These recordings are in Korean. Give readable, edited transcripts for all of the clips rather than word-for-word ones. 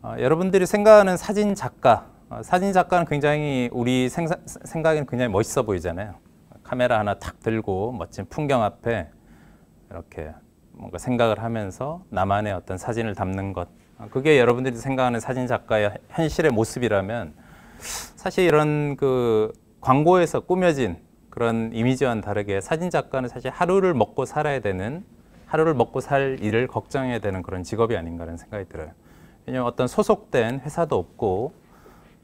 여러분들이 생각하는 사진 작가, 사진 작가는 굉장히 우리 생각에는 굉장히 멋있어 보이잖아요. 카메라 하나 탁 들고 멋진 풍경 앞에 이렇게 뭔가 생각을 하면서 나만의 어떤 사진을 담는 것, 그게 여러분들이 생각하는 사진 작가의 현실의 모습이라면, 사실 이런 그 광고에서 꾸며진 그런 이미지와는 다르게 사진 작가는 사실 하루를 먹고 살아야 되는, 하루를 먹고 살 일을 걱정해야 되는 그런 직업이 아닌가라는 생각이 들어요. 왜냐하면 어떤 소속된 회사도 없고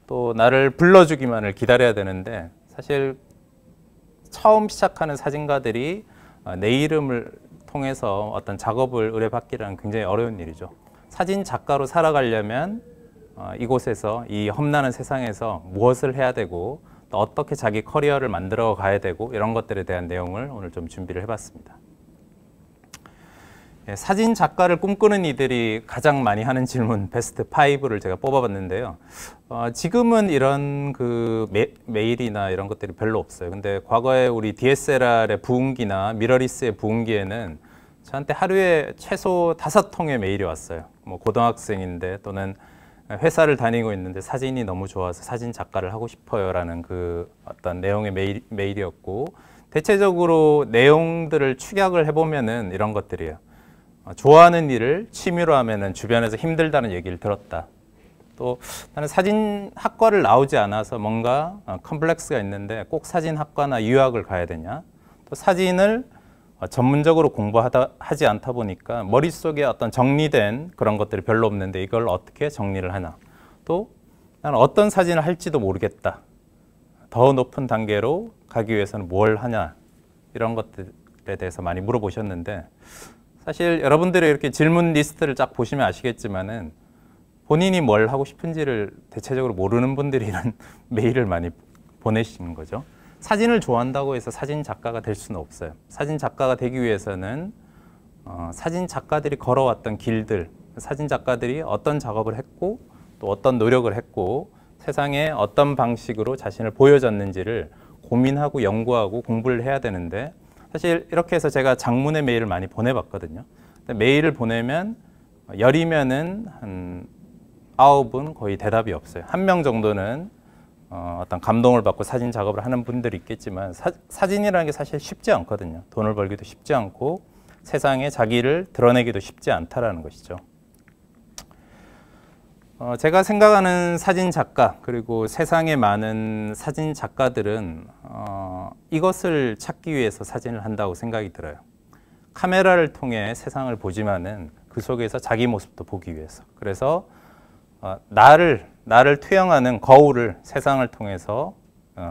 또 나를 불러주기만을 기다려야 되는데, 사실 처음 시작하는 사진가들이 내 이름을 통해서 어떤 작업을 의뢰받기라는 굉장히 어려운 일이죠. 사진 작가로 살아가려면 이곳에서, 이 험난한 세상에서 무엇을 해야 되고 또 어떻게 자기 커리어를 만들어 가야 되고, 이런 것들에 대한 내용을 오늘 좀 준비를 해봤습니다. 사진 작가를 꿈꾸는 이들이 가장 많이 하는 질문 베스트 5를 제가 뽑아봤는데요. 지금은 이런 그 메일이나 이런 것들이 별로 없어요. 근데 과거에 우리 DSLR의 부흥기나 미러리스의 부흥기에는 저한테 하루에 최소 5통의 메일이 왔어요. 뭐 고등학생인데 또는 회사를 다니고 있는데 사진이 너무 좋아서 사진 작가를 하고 싶어요라는 그 어떤 내용의 메일이었고, 대체적으로 내용들을 축약을 해보면은 이런 것들이에요. 좋아하는 일을 취미로 하면은 주변에서 힘들다는 얘기를 들었다. 또 나는 사진학과를 나오지 않아서 뭔가 컴플렉스가 있는데 꼭 사진학과나 유학을 가야 되냐. 또 사진을 전문적으로 공부하지 않다 보니까 머릿속에 어떤 정리된 그런 것들이 별로 없는데 이걸 어떻게 정리를 하나. 또 나는 어떤 사진을 할지도 모르겠다. 더 높은 단계로 가기 위해서는 뭘 하냐. 이런 것들에 대해서 많이 물어보셨는데, 사실 여러분들의 이렇게 질문 리스트를 쫙 보시면 아시겠지만은 본인이 뭘 하고 싶은지를 대체적으로 모르는 분들이 이런 메일을 많이 보내시는 거죠. 사진을 좋아한다고 해서 사진 작가가 될 수는 없어요. 사진 작가가 되기 위해서는 사진 작가들이 걸어왔던 길들, 사진 작가들이 어떤 작업을 했고 또 어떤 노력을 했고 세상에 어떤 방식으로 자신을 보여줬는지를 고민하고 연구하고 공부를 해야 되는데, 사실 이렇게 해서 제가 장문의 메일을 많이 보내봤거든요. 메일을 보내면 열이면은 한 9분 거의 대답이 없어요. 1명 정도는 어떤 감동을 받고 사진 작업을 하는 분들이 있겠지만, 사진이라는 게 사실 쉽지 않거든요. 돈을 벌기도 쉽지 않고 세상에 자기를 드러내기도 쉽지 않다라는 것이죠. 제가 생각하는 사진 작가, 그리고 세상에 많은 사진 작가들은 이것을 찾기 위해서 사진을 한다고 생각이 들어요. 카메라를 통해 세상을 보지만은 그 속에서 자기 모습도 보기 위해서. 그래서 나를 투영하는 거울을 세상을 통해서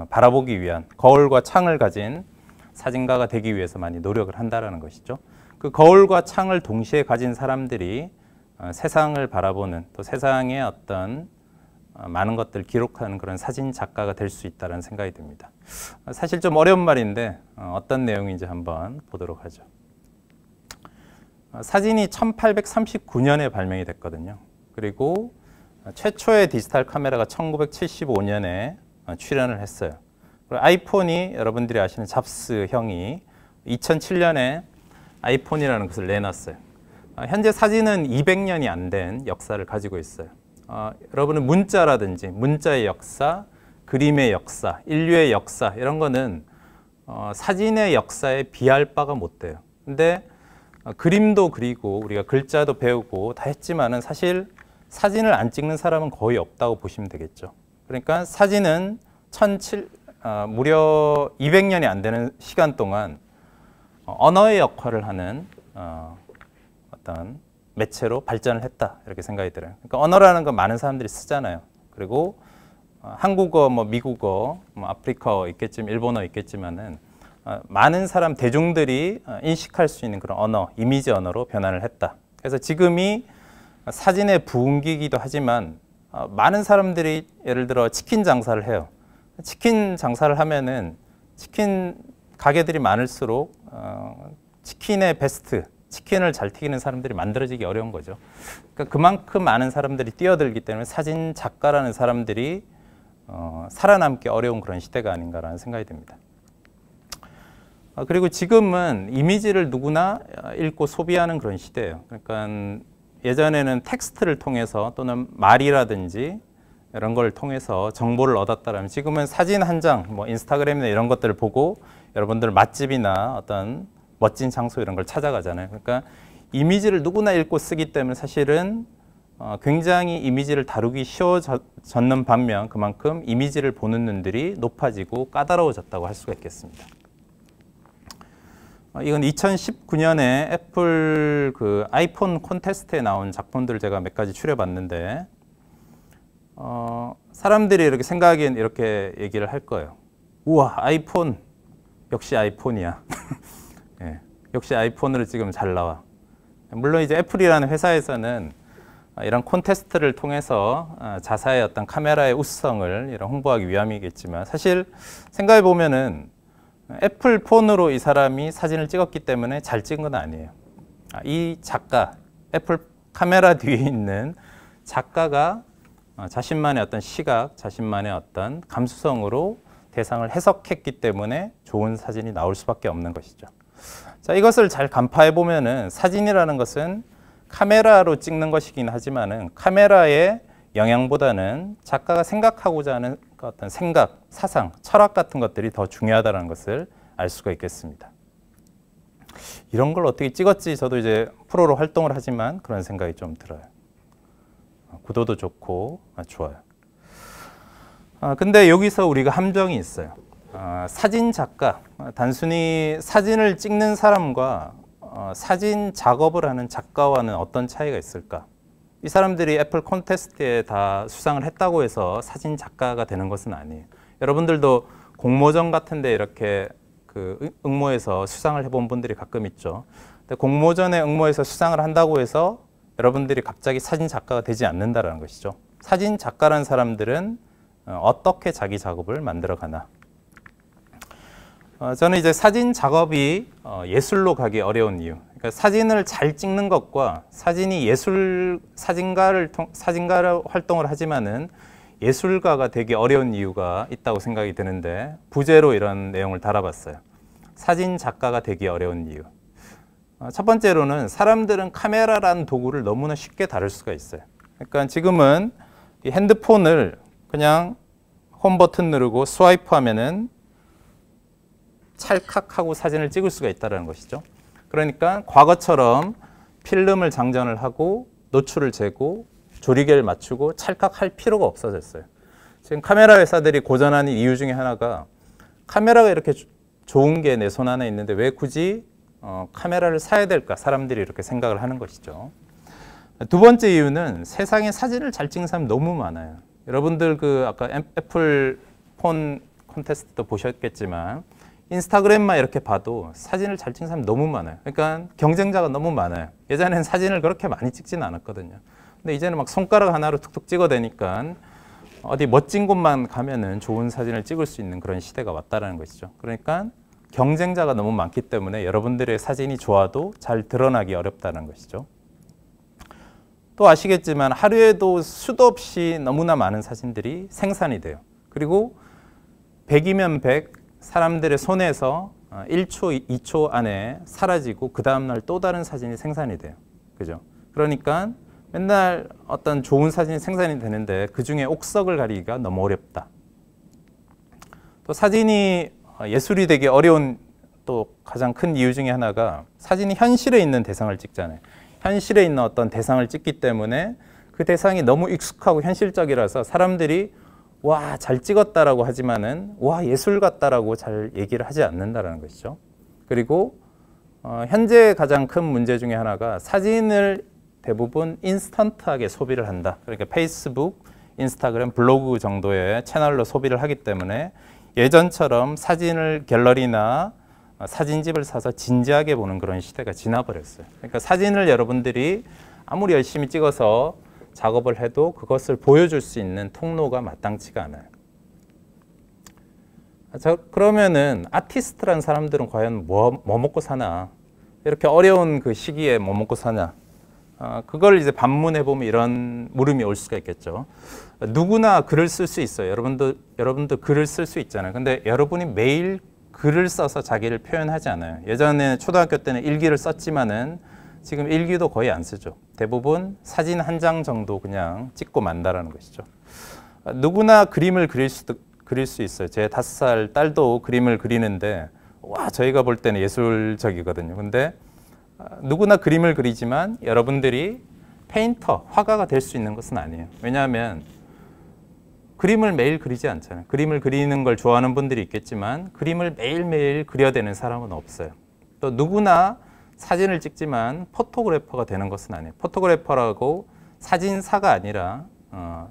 바라보기 위한, 거울과 창을 가진 사진가가 되기 위해서 많이 노력을 한다는 것이죠. 그 거울과 창을 동시에 가진 사람들이 세상을 바라보는, 또 세상의 어떤 많은 것들을 기록하는 그런 사진 작가가 될 수 있다는 생각이 듭니다. 사실 좀 어려운 말인데 어떤 내용인지 한번 보도록 하죠. 사진이 1839년에 발명이 됐거든요. 그리고 최초의 디지털 카메라가 1975년에 출현을 했어요. 그리고 아이폰이, 여러분들이 아시는 잡스 형이 2007년에 아이폰이라는 것을 내놨어요. 현재 사진은 200년이 안 된 역사를 가지고 있어요. 여러분은 문자라든지 문자의 역사, 그림의 역사, 인류의 역사, 이런 거는 사진의 역사에 비할 바가 못 돼요. 근데 그림도 그리고 우리가 글자도 배우고 다 했지만은 사실 사진을 안 찍는 사람은 거의 없다고 보시면 되겠죠. 그러니까 사진은 무려 200년이 안 되는 시간 동안 언어의 역할을 하는 어떤 매체로 발전을 했다, 이렇게 생각이 들어요. 그러니까 언어라는 건 많은 사람들이 쓰잖아요. 그리고 한국어, 뭐 미국어, 뭐 아프리카어 있겠지만 일본어 있겠지만은 많은 사람 대중들이 인식할 수 있는 그런 언어, 이미지 언어로 변환을 했다. 그래서 지금이 사진의 부흥기이기도 하지만 많은 사람들이 예를 들어 치킨 장사를 해요. 치킨 장사를 하면은 치킨 가게들이 많을수록 치킨의 베스트, 치킨을 잘 튀기는 사람들이 만들어지기 어려운 거죠. 그러니까 그만큼 많은 사람들이 뛰어들기 때문에 사진 작가라는 사람들이 살아남기 어려운 그런 시대가 아닌가라는 생각이 듭니다. 그리고 지금은 이미지를 누구나 읽고 소비하는 그런 시대예요. 그러니까 예전에는 텍스트를 통해서 또는 말이라든지 이런 걸 통해서 정보를 얻었다면 지금은 사진 한 장, 뭐 인스타그램이나 이런 것들을 보고 여러분들 맛집이나 어떤 멋진 장소 이런 걸 찾아가잖아요. 그러니까 이미지를 누구나 읽고 쓰기 때문에 사실은 굉장히 이미지를 다루기 쉬워졌는 반면 그만큼 이미지를 보는 눈들이 높아지고 까다로워졌다고 할 수가 있겠습니다. 이건 2019년에 애플 그 아이폰 콘테스트에 나온 작품들을 제가 몇 가지 추려봤는데 사람들이 이렇게 생각하기엔 이렇게 얘기를 할 거예요. 우와, 아이폰, 역시 아이폰이야. 예, 역시 아이폰으로 지금 잘 나와. 물론 이제 애플이라는 회사에서는 이런 콘테스트를 통해서 자사의 어떤 카메라의 우수성을 이런 홍보하기 위함이겠지만 사실 생각해 보면은 애플 폰으로 이 사람이 사진을 찍었기 때문에 잘 찍은 건 아니에요. 이 작가, 애플 카메라 뒤에 있는 작가가 자신만의 어떤 시각, 자신만의 어떤 감수성으로 대상을 해석했기 때문에 좋은 사진이 나올 수밖에 없는 것이죠. 자, 이것을 잘 간파해 보면은 사진이라는 것은 카메라로 찍는 것이긴 하지만은 카메라의 영향보다는 작가가 생각하고자 하는 어떤 생각, 사상, 철학 같은 것들이 더 중요하다는 것을 알 수가 있겠습니다. 이런 걸 어떻게 찍었지 저도 이제 프로로 활동을 하지만 그런 생각이 좀 들어요. 구도도 좋고 좋아요. 근데 여기서 우리가 함정이 있어요. 사진 작가, 단순히 사진을 찍는 사람과 사진 작업을 하는 작가와는 어떤 차이가 있을까? 이 사람들이 애플 콘테스트에 다 수상을 했다고 해서 사진 작가가 되는 것은 아니에요. 여러분들도 공모전 같은데 이렇게 그 응모해서 수상을 해본 분들이 가끔 있죠. 근데 공모전에 응모해서 수상을 한다고 해서 여러분들이 갑자기 사진 작가가 되지 않는다는 것이죠. 사진 작가라는 사람들은 어떻게 자기 작업을 만들어 가나. 저는 이제 사진 작업이 예술로 가기 어려운 이유. 그러니까 사진을 잘 찍는 것과 사진이 사진가를 활동을 하지만은 예술가가 되기 어려운 이유가 있다고 생각이 드는데 부제로 이런 내용을 달아봤어요. 사진 작가가 되기 어려운 이유. 첫 번째로는 사람들은 카메라라는 도구를 너무나 쉽게 다룰 수가 있어요. 그러니까 지금은 이 핸드폰을 그냥 홈 버튼 누르고 스와이프 하면은 찰칵하고 사진을 찍을 수가 있다는 것이죠. 그러니까 과거처럼 필름을 장전을 하고 노출을 재고 조리개를 맞추고 찰칵할 필요가 없어졌어요. 지금 카메라 회사들이 고전하는 이유 중에 하나가 카메라가 이렇게 좋은 게 내 손 안에 있는데 왜 굳이 카메라를 사야 될까? 사람들이 이렇게 생각을 하는 것이죠. 두 번째 이유는 세상에 사진을 잘 찍는 사람이 너무 많아요. 여러분들 그 아까 애플 폰 콘테스트도 보셨겠지만 인스타그램만 이렇게 봐도 사진을 잘 찍는 사람이 너무 많아요. 그러니까 경쟁자가 너무 많아요. 예전에는 사진을 그렇게 많이 찍지는 않았거든요. 근데 이제는 막 손가락 하나로 툭툭 찍어대니까 어디 멋진 곳만 가면은 좋은 사진을 찍을 수 있는 그런 시대가 왔다는 것이죠. 그러니까 경쟁자가 너무 많기 때문에 여러분들의 사진이 좋아도 잘 드러나기 어렵다는 것이죠. 또 아시겠지만 하루에도 수도 없이 너무나 많은 사진들이 생산이 돼요. 그리고 100이면 100 사람들의 손에서 1초, 2초 안에 사라지고 그 다음날 또 다른 사진이 생산이 돼요. 그죠? 그러니까 맨날 어떤 좋은 사진이 생산이 되는데 그중에 옥석을 가리기가 너무 어렵다. 또 사진이 예술이 되기 어려운 또 가장 큰 이유 중에 하나가 사진이 현실에 있는 대상을 찍잖아요. 현실에 있는 어떤 대상을 찍기 때문에 그 대상이 너무 익숙하고 현실적이라서 사람들이 와, 잘 찍었다라고 하지만은 와, 예술 같다라고 잘 얘기를 하지 않는다라는 것이죠. 그리고 현재 가장 큰 문제 중에 하나가 사진을 대부분 인스턴트하게 소비를 한다. 그러니까 페이스북, 인스타그램, 블로그 정도의 채널로 소비를 하기 때문에 예전처럼 사진을 갤러리나 사진집을 사서 진지하게 보는 그런 시대가 지나버렸어요. 그러니까 사진을 여러분들이 아무리 열심히 찍어서 작업을 해도 그것을 보여줄 수 있는 통로가 마땅치가 않아요. 자, 그러면은 아티스트란 사람들은 과연 뭐 먹고 사나? 이렇게 어려운 그 시기에 뭐 먹고 사냐? 그걸 이제 반문해 보면 이런 물음이 올 수가 있겠죠. 누구나 글을 쓸 수 있어요. 여러분도 글을 쓸 수 있잖아요. 근데 여러분이 매일 글을 써서 자기를 표현하지 않아요. 예전에 초등학교 때는 일기를 썼지만은 지금 일기도 거의 안 쓰죠. 대부분 사진 한 장 정도 그냥 찍고 만다라는 것이죠. 누구나 그림을 그릴 수 있어요. 제 5살 딸도 그림을 그리는데 와, 저희가 볼 때는 예술적이거든요. 근데 누구나 그림을 그리지만 여러분들이 페인터, 화가가 될 수 있는 것은 아니에요. 왜냐하면 그림을 매일 그리지 않잖아요. 그림을 그리는 걸 좋아하는 분들이 있겠지만 그림을 매일매일 그려야되는 사람은 없어요. 또 누구나 사진을 찍지만 포토그래퍼가 되는 것은 아니에요. 포토그래퍼라고 사진사가 아니라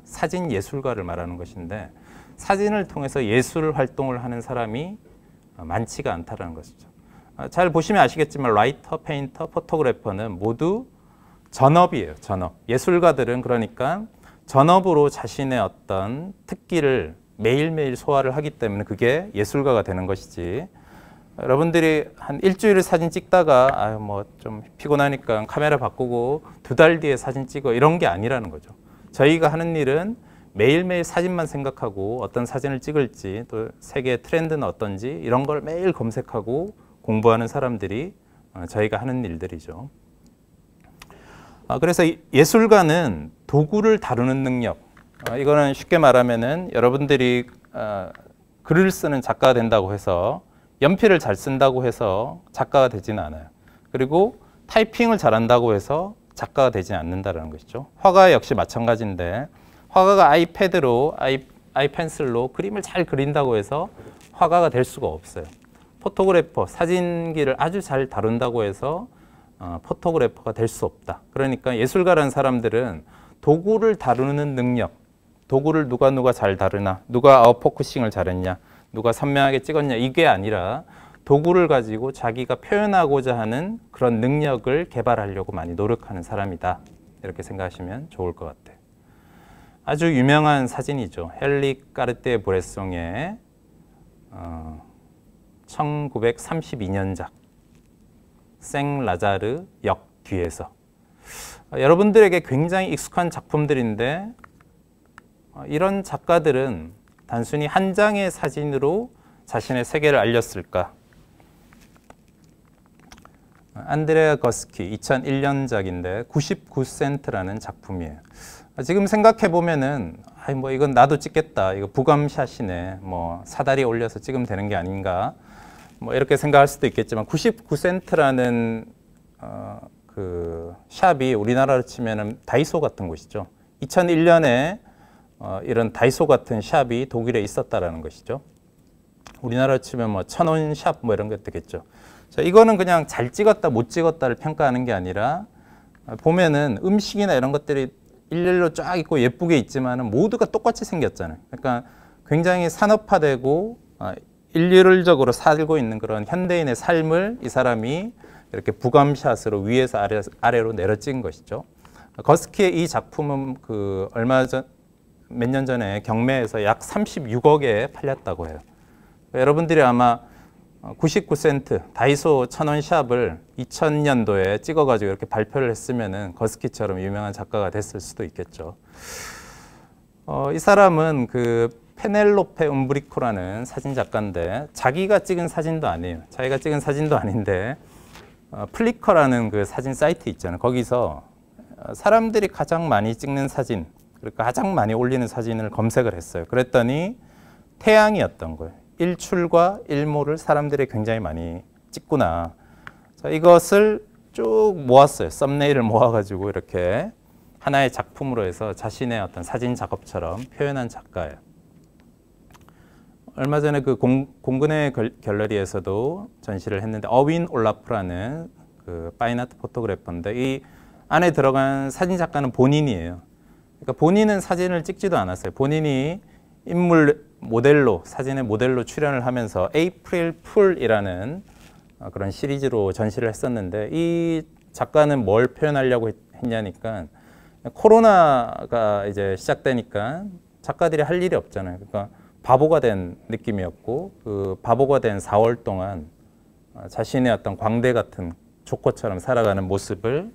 사진 예술가를 말하는 것인데 사진을 통해서 예술 활동을 하는 사람이 많지가 않다는 것이죠. 잘 보시면 아시겠지만 라이터, 페인터, 포토그래퍼는 모두 전업이에요. 전업. 예술가들은 그러니까 전업으로 자신의 어떤 특기를 매일매일 소화를 하기 때문에 그게 예술가가 되는 것이지, 여러분들이 한 일주일을 사진 찍다가 뭐 좀 피곤하니까 카메라 바꾸고 2달 뒤에 사진 찍어 이런 게 아니라는 거죠. 저희가 하는 일은 매일매일 사진만 생각하고 어떤 사진을 찍을지 또 세계 트렌드는 어떤지 이런 걸 매일 검색하고 공부하는 사람들이 저희가 하는 일들이죠. 그래서 예술가는 도구를 다루는 능력, 이거는 쉽게 말하면은 여러분들이 글을 쓰는 작가가 된다고 해서 연필을 잘 쓴다고 해서 작가가 되지는 않아요. 그리고 타이핑을 잘한다고 해서 작가가 되지 않는다는 것이죠. 화가 역시 마찬가지인데 화가가 아이패드로 아이펜슬로 그림을 잘 그린다고 해서 화가가 될 수가 없어요. 포토그래퍼, 사진기를 아주 잘 다룬다고 해서 포토그래퍼가 될 수 없다. 그러니까 예술가라는 사람들은 도구를 다루는 능력, 도구를 누가 잘 다루나, 누가 아웃포커싱을 잘했냐, 누가 선명하게 찍었냐, 이게 아니라 도구를 가지고 자기가 표현하고자 하는 그런 능력을 개발하려고 많이 노력하는 사람이다. 이렇게 생각하시면 좋을 것 같아요. 아주 유명한 사진이죠. 헨리 까르띠에 브레송의 1932년작 생라자르 역 뒤에서, 여러분들에게 굉장히 익숙한 작품들인데 이런 작가들은 단순히 한 장의 사진으로 자신의 세계를 알렸을까? 안드레아 거스키 2001년작인데 99센트라는 작품이에요. 지금 생각해 보면은 뭐 이건 나도 찍겠다, 이거 부감샷이네, 뭐 사다리 올려서 찍으면 되는 게 아닌가, 뭐 이렇게 생각할 수도 있겠지만 99센트라는 그 샵이 우리나라로 치면은 다이소 같은 곳이죠. 2001년에 이런 다이소 같은 샵이 독일에 있었다라는 것이죠. 우리나라로 치면 뭐 1000원 샵 뭐 이런 게 되겠죠. 자, 이거는 그냥 잘 찍었다 못 찍었다를 평가하는 게 아니라 보면은 음식이나 이런 것들이 일렬로 쫙 있고 예쁘게 있지만은 모두가 똑같이 생겼잖아요. 그러니까 굉장히 산업화되고 일률적으로 살고 있는 그런 현대인의 삶을 이 사람이 이렇게 부감샷으로 위에서 아래로 내려 찍은 것이죠. 거스키의 이 작품은 그 몇 년 전에 경매에서 약 36억에 팔렸다고 해요. 여러분들이 아마 99센트 다이소 1000원 샵을 2000년도에 찍어가지고 이렇게 발표를 했으면은 거스키처럼 유명한 작가가 됐을 수도 있겠죠. 이 사람은 그 페넬로페 움브리코라는 사진 작가인데 자기가 찍은 사진도 아니에요. 자기가 찍은 사진도 아닌데 플리커라는 그 사진 사이트 있잖아요. 거기서 사람들이 가장 많이 찍는 사진, 그러니까 가장 많이 올리는 사진을 검색을 했어요. 그랬더니 태양이었던 거예요. 일출과 일몰을 사람들이 굉장히 많이 찍구나. 자, 이것을 쭉 모았어요. 썸네일을 모아가지고 이렇게 하나의 작품으로 해서 자신의 어떤 사진 작업처럼 표현한 작가예요. 얼마 전에 그 공근의 갤러리에서도 전시를 했는데 어윈 올라프라는 그 파인아트 포토그래퍼인데 이 안에 들어간 사진 작가는 본인이에요. 그러니까 본인은 사진을 찍지도 않았어요. 본인이 인물 모델로, 사진의 모델로 출연을 하면서 에이프릴 풀이라는 그런 시리즈로 전시를 했었는데 이 작가는 뭘 표현하려고 했냐니까 코로나가 이제 시작되니까 작가들이 할 일이 없잖아요. 그러니까 바보가 된 느낌이었고 그 바보가 된 4월 동안 자신의 어떤 광대 같은 조커처럼 살아가는 모습을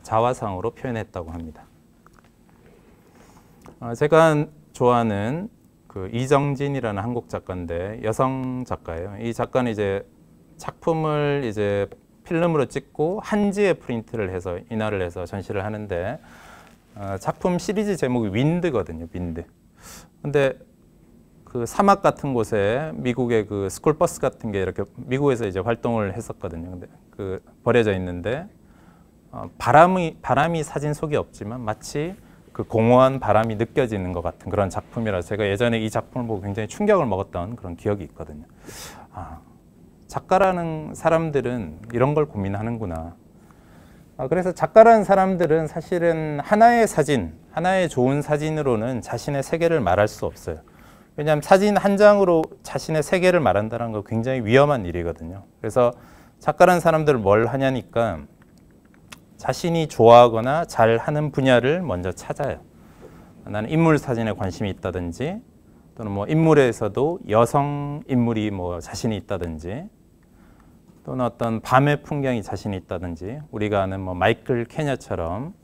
자화상으로 표현했다고 합니다. 제가 좋아하는 그 이정진이라는 한국 작가인데 여성 작가예요. 이 작가는 이제 작품을 이제 필름으로 찍고 한지에 프린트를 해서 인화를 해서 전시를 하는데 작품 시리즈 제목이 윈드거든요. 윈드. 근데 그 사막 같은 곳에 미국의 그 스쿨버스 같은 게 이렇게 미국에서 이제 활동을 했었거든요. 근데 그 버려져 있는데 바람이 사진 속에 없지만 마치 그 공허한 바람이 느껴지는 것 같은 그런 작품이라 제가 예전에 이 작품을 보고 굉장히 충격을 먹었던 그런 기억이 있거든요. 작가라는 사람들은 이런 걸 고민하는구나. 그래서 작가라는 사람들은 사실은 하나의 사진, 하나의 좋은 사진으로는 자신의 세계를 말할 수 없어요. 왜냐하면 사진 한 장으로 자신의 세계를 말한다는 거 굉장히 위험한 일이거든요. 그래서 작가라는 사람들은 뭘 하냐니까 자신이 좋아하거나 잘하는 분야를 먼저 찾아요. 나는 인물 사진에 관심이 있다든지 또는 뭐 인물에서도 여성 인물이 뭐 자신이 있다든지 또는 어떤 밤의 풍경이 자신이 있다든지 우리가 아는 뭐 마이클 캐녀처럼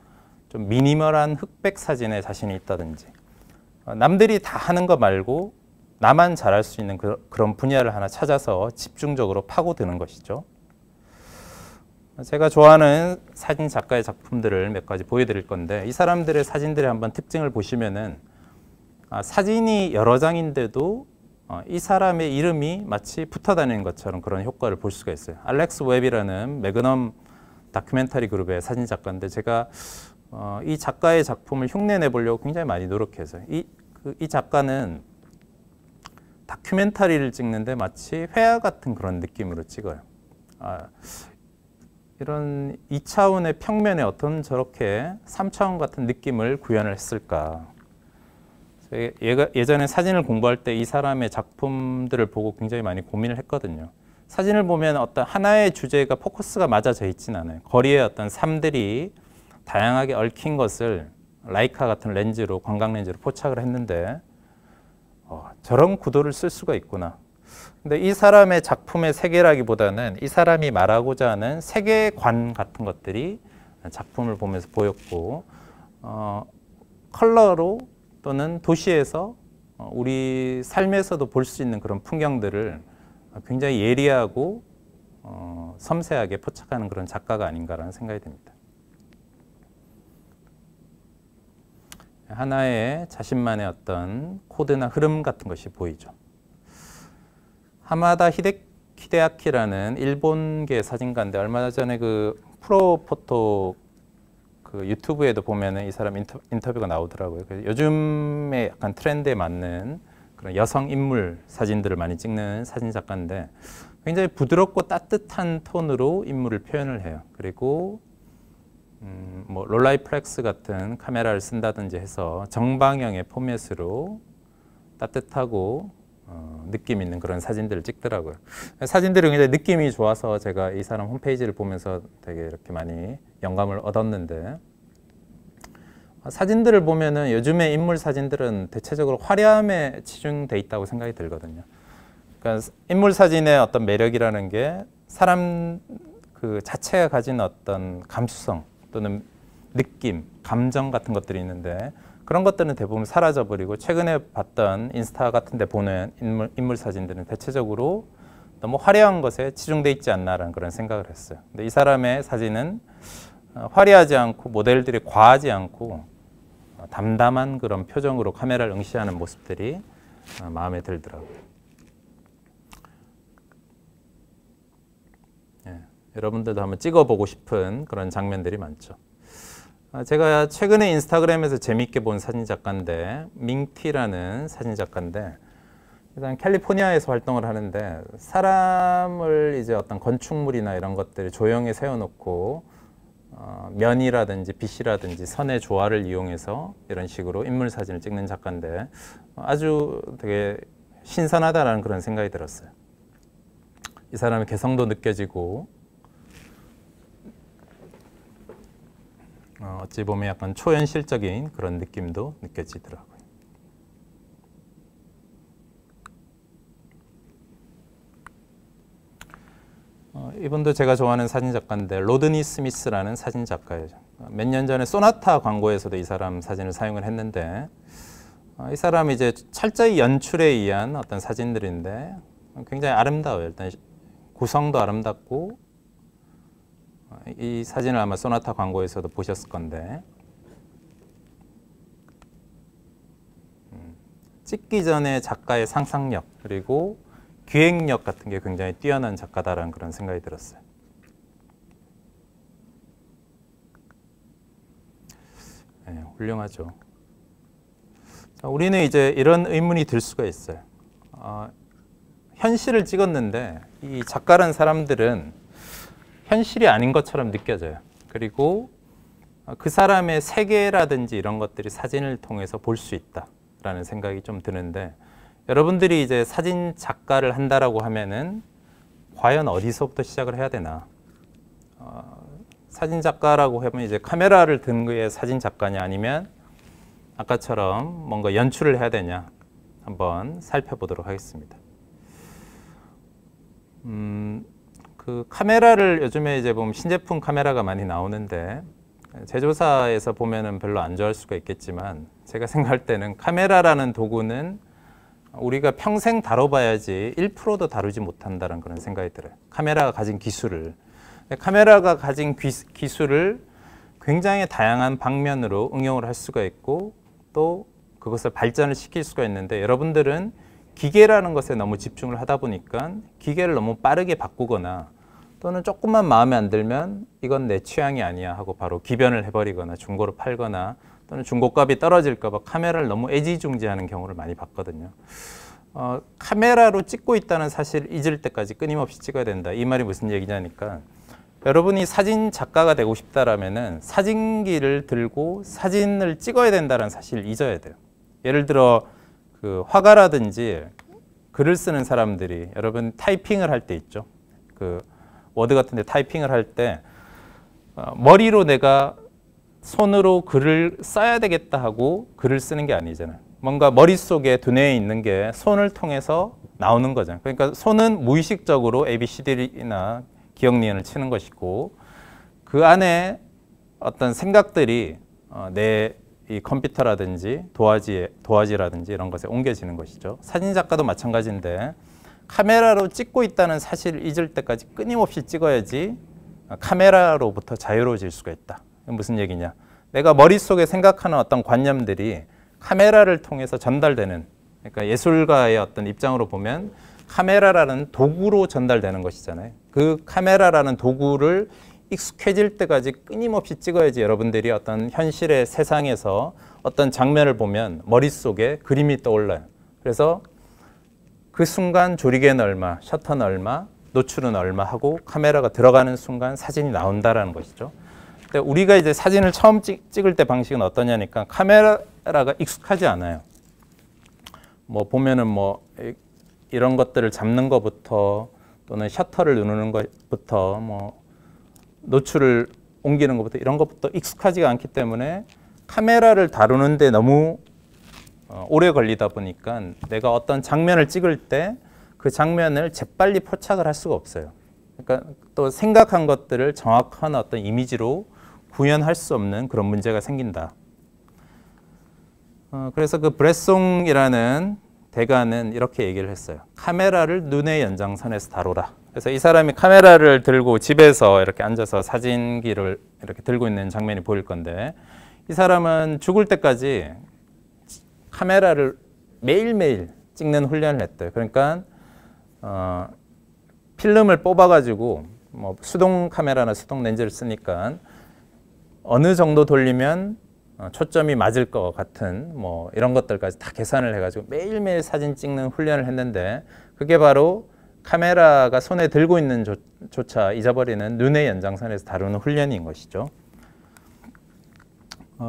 좀 미니멀한 흑백 사진에 자신이 있다든지 남들이 다 하는 거 말고 나만 잘할 수 있는 그런 분야를 하나 찾아서 집중적으로 파고드는 것이죠. 제가 좋아하는 사진 작가의 작품들을 몇 가지 보여드릴 건데 이 사람들의 사진들의 한번 특징을 보시면은 사진이 여러 장인데도 이 사람의 이름이 마치 붙어 다니는 것처럼 그런 효과를 볼 수가 있어요. 알렉스 웹이라는 매그넘 다큐멘터리 그룹의 사진 작가인데 제가 이 작가의 작품을 흉내내 보려고 굉장히 많이 노력해서 이 작가는 다큐멘터리를 찍는데 마치 회화 같은 그런 느낌으로 찍어요. 이런 2차원의 평면에 어떤 저렇게 3차원 같은 느낌을 구현을 했을까. 예전에 사진을 공부할 때 이 사람의 작품들을 보고 굉장히 많이 고민을 했거든요. 사진을 보면 어떤 하나의 주제가 포커스가 맞아져 있지는 않아요. 거리의 어떤 삶들이 다양하게 얽힌 것을 라이카 같은 렌즈로, 관광 렌즈로 포착을 했는데 저런 구도를 쓸 수가 있구나. 근데 이 사람의 작품의 세계라기보다는 이 사람이 말하고자 하는 세계관 같은 것들이 작품을 보면서 보였고 컬러로 또는 도시에서 우리 삶에서도 볼 수 있는 그런 풍경들을 굉장히 예리하고 섬세하게 포착하는 그런 작가가 아닌가라는 생각이 듭니다. 하나의 자신만의 어떤 코드나 흐름 같은 것이 보이죠. 하마다 히데아키라는 일본계 사진가인데 얼마 전에 그 프로포토 그 유튜브에도 보면은 이 사람 인터뷰가 나오더라고요. 요즘에 약간 트렌드에 맞는 그런 여성 인물 사진들을 많이 찍는 사진 작가인데 굉장히 부드럽고 따뜻한 톤으로 인물을 표현을 해요. 그리고 뭐 롤라이플렉스 같은 카메라를 쓴다든지 해서 정방향의 포맷으로 따뜻하고 느낌 있는 그런 사진들을 찍더라고요. 사진들이 굉장히 느낌이 좋아서 제가 이 사람 홈페이지를 보면서 되게 이렇게 많이 영감을 얻었는데 사진들을 보면은 요즘의 인물 사진들은 대체적으로 화려함에 치중돼 있다고 생각이 들거든요. 그러니까 인물 사진의 어떤 매력이라는 게 사람 그 자체가 가진 어떤 감수성 또는 느낌, 감정 같은 것들이 있는데 그런 것들은 대부분 사라져버리고 최근에 봤던 인스타 같은 데 보는 인물 사진들은 대체적으로 너무 화려한 것에 치중돼 있지 않나라는 그런 생각을 했어요. 근데 이 사람의 사진은 화려하지 않고 모델들이 과하지 않고 담담한 그런 표정으로 카메라를 응시하는 모습들이 마음에 들더라고요. 여러분들도 한번 찍어보고 싶은 그런 장면들이 많죠. 제가 최근에 인스타그램에서 재미있게 본 사진 작가인데 밍티라는 사진 작가인데 일단 캘리포니아에서 활동을 하는데 사람을 이제 어떤 건축물이나 이런 것들을 조형에 세워놓고 면이라든지 빛이라든지 선의 조화를 이용해서 이런 식으로 인물 사진을 찍는 작가인데 아주 되게 신선하다라는 그런 생각이 들었어요. 이 사람의 개성도 느껴지고 어찌 보면 약간 초현실적인 그런 느낌도 느껴지더라고요. 이분도 제가 좋아하는 사진 작가인데 로드니 스미스라는 사진 작가예요. 몇 년 전에 소나타 광고에서도 이 사람 사진을 사용을 했는데 이 사람이 이제 철저히 연출에 의한 어떤 사진들인데 굉장히 아름다워요. 일단 구성도 아름답고 이 사진을 아마 소나타 광고에서도 보셨을 건데 찍기 전에 작가의 상상력 그리고 기획력 같은 게 굉장히 뛰어난 작가다라는 그런 생각이 들었어요. 네, 훌륭하죠. 자, 우리는 이제 이런 의문이 들 수가 있어요. 현실을 찍었는데 이 작가라는 사람들은 현실이 아닌 것처럼 느껴져요. 그리고 그 사람의 세계라든지 이런 것들이 사진을 통해서 볼 수 있다라는 생각이 좀 드는데 여러분들이 이제 사진 작가를 한다라고 하면은 과연 어디서부터 시작을 해야 되나? 사진 작가라고 하면 이제 카메라를 든 거에 사진 작가냐 아니면 아까처럼 뭔가 연출을 해야 되냐 한번 살펴보도록 하겠습니다. 그 카메라를 요즘에 이제 보면 신제품 카메라가 많이 나오는데 제조사에서 보면은 별로 안 좋아할 수가 있겠지만 제가 생각할 때는 카메라라는 도구는 우리가 평생 다뤄봐야지 1%도 다루지 못한다는 그런 생각이 들어요. 카메라가 가진 기술을. 카메라가 가진 기술을 굉장히 다양한 방면으로 응용을 할 수가 있고 또 그것을 발전을 시킬 수가 있는데 여러분들은 기계라는 것에 너무 집중을 하다 보니까 기계를 너무 빠르게 바꾸거나 또는 조금만 마음에 안 들면 이건 내 취향이 아니야 하고 바로 기변을 해버리거나 중고로 팔거나 또는 중고값이 떨어질까 봐 카메라를 너무 애지중지하는 경우를 많이 봤거든요. 카메라로 찍고 있다는 사실을 잊을 때까지 끊임없이 찍어야 된다. 이 말이 무슨 얘기냐니까 여러분이 사진 작가가 되고 싶다라면은 사진기를 들고 사진을 찍어야 된다는 사실을 잊어야 돼요. 예를 들어 그 화가라든지 글을 쓰는 사람들이 여러분 타이핑을 할 때 있죠. 그 워드 같은 데 타이핑을 할 때 머리로 내가 손으로 글을 써야 되겠다 하고 글을 쓰는 게 아니잖아요. 뭔가 머릿속에 두뇌에 있는 게 손을 통해서 나오는 거잖아요. 그러니까 손은 무의식적으로 ABCD나 기억 니은을 치는 것이고 그 안에 어떤 생각들이 내 이 컴퓨터라든지 도화지라든지 이런 것에 옮겨지는 것이죠. 사진 작가도 마찬가지인데 카메라로 찍고 있다는 사실을 잊을 때까지 끊임없이 찍어야지 카메라로부터 자유로워질 수가 있다. 무슨 얘기냐? 내가 머릿속에 생각하는 어떤 관념들이 카메라를 통해서 전달되는, 그러니까 예술가의 어떤 입장으로 보면 카메라라는 도구로 전달되는 것이잖아요. 그 카메라라는 도구를 익숙해질 때까지 끊임없이 찍어야지 여러분들이 어떤 현실의 세상에서 어떤 장면을 보면 머릿속에 그림이 떠올라요. 그래서 그 순간 조리개는 얼마, 셔터는 얼마, 노출은 얼마 하고 카메라가 들어가는 순간 사진이 나온다라는 것이죠. 근데 우리가 이제 사진을 처음 찍을 때 방식은 어떠냐니까 카메라가 익숙하지 않아요. 뭐 보면은 뭐 이런 것들을 잡는 것부터 또는 셔터를 누르는 것부터 뭐 노출을 옮기는 것부터 이런 것부터 익숙하지가 않기 때문에 카메라를 다루는데 너무 오래 걸리다 보니까 내가 어떤 장면을 찍을 때 그 장면을 재빨리 포착을 할 수가 없어요. 그러니까 또 생각한 것들을 정확한 어떤 이미지로 구현할 수 없는 그런 문제가 생긴다. 그래서 그 브레송이라는 대가는 이렇게 얘기를 했어요. 카메라를 눈의 연장선에서 다뤄라. 그래서 이 사람이 카메라를 들고 집에서 이렇게 앉아서 사진기를 이렇게 들고 있는 장면이 보일 건데 이 사람은 죽을 때까지 카메라를 매일매일 찍는 훈련을 했대요. 그러니까 필름을 뽑아가지고 뭐 수동 카메라나 수동 렌즈를 쓰니까 어느 정도 돌리면 초점이 맞을 것 같은 뭐 이런 것들까지 다 계산을 해가지고 매일매일 사진 찍는 훈련을 했는데 그게 바로 카메라가 손에 들고 있는 조차 잊어버리는 눈의 연장선에서 다루는 훈련인 것이죠.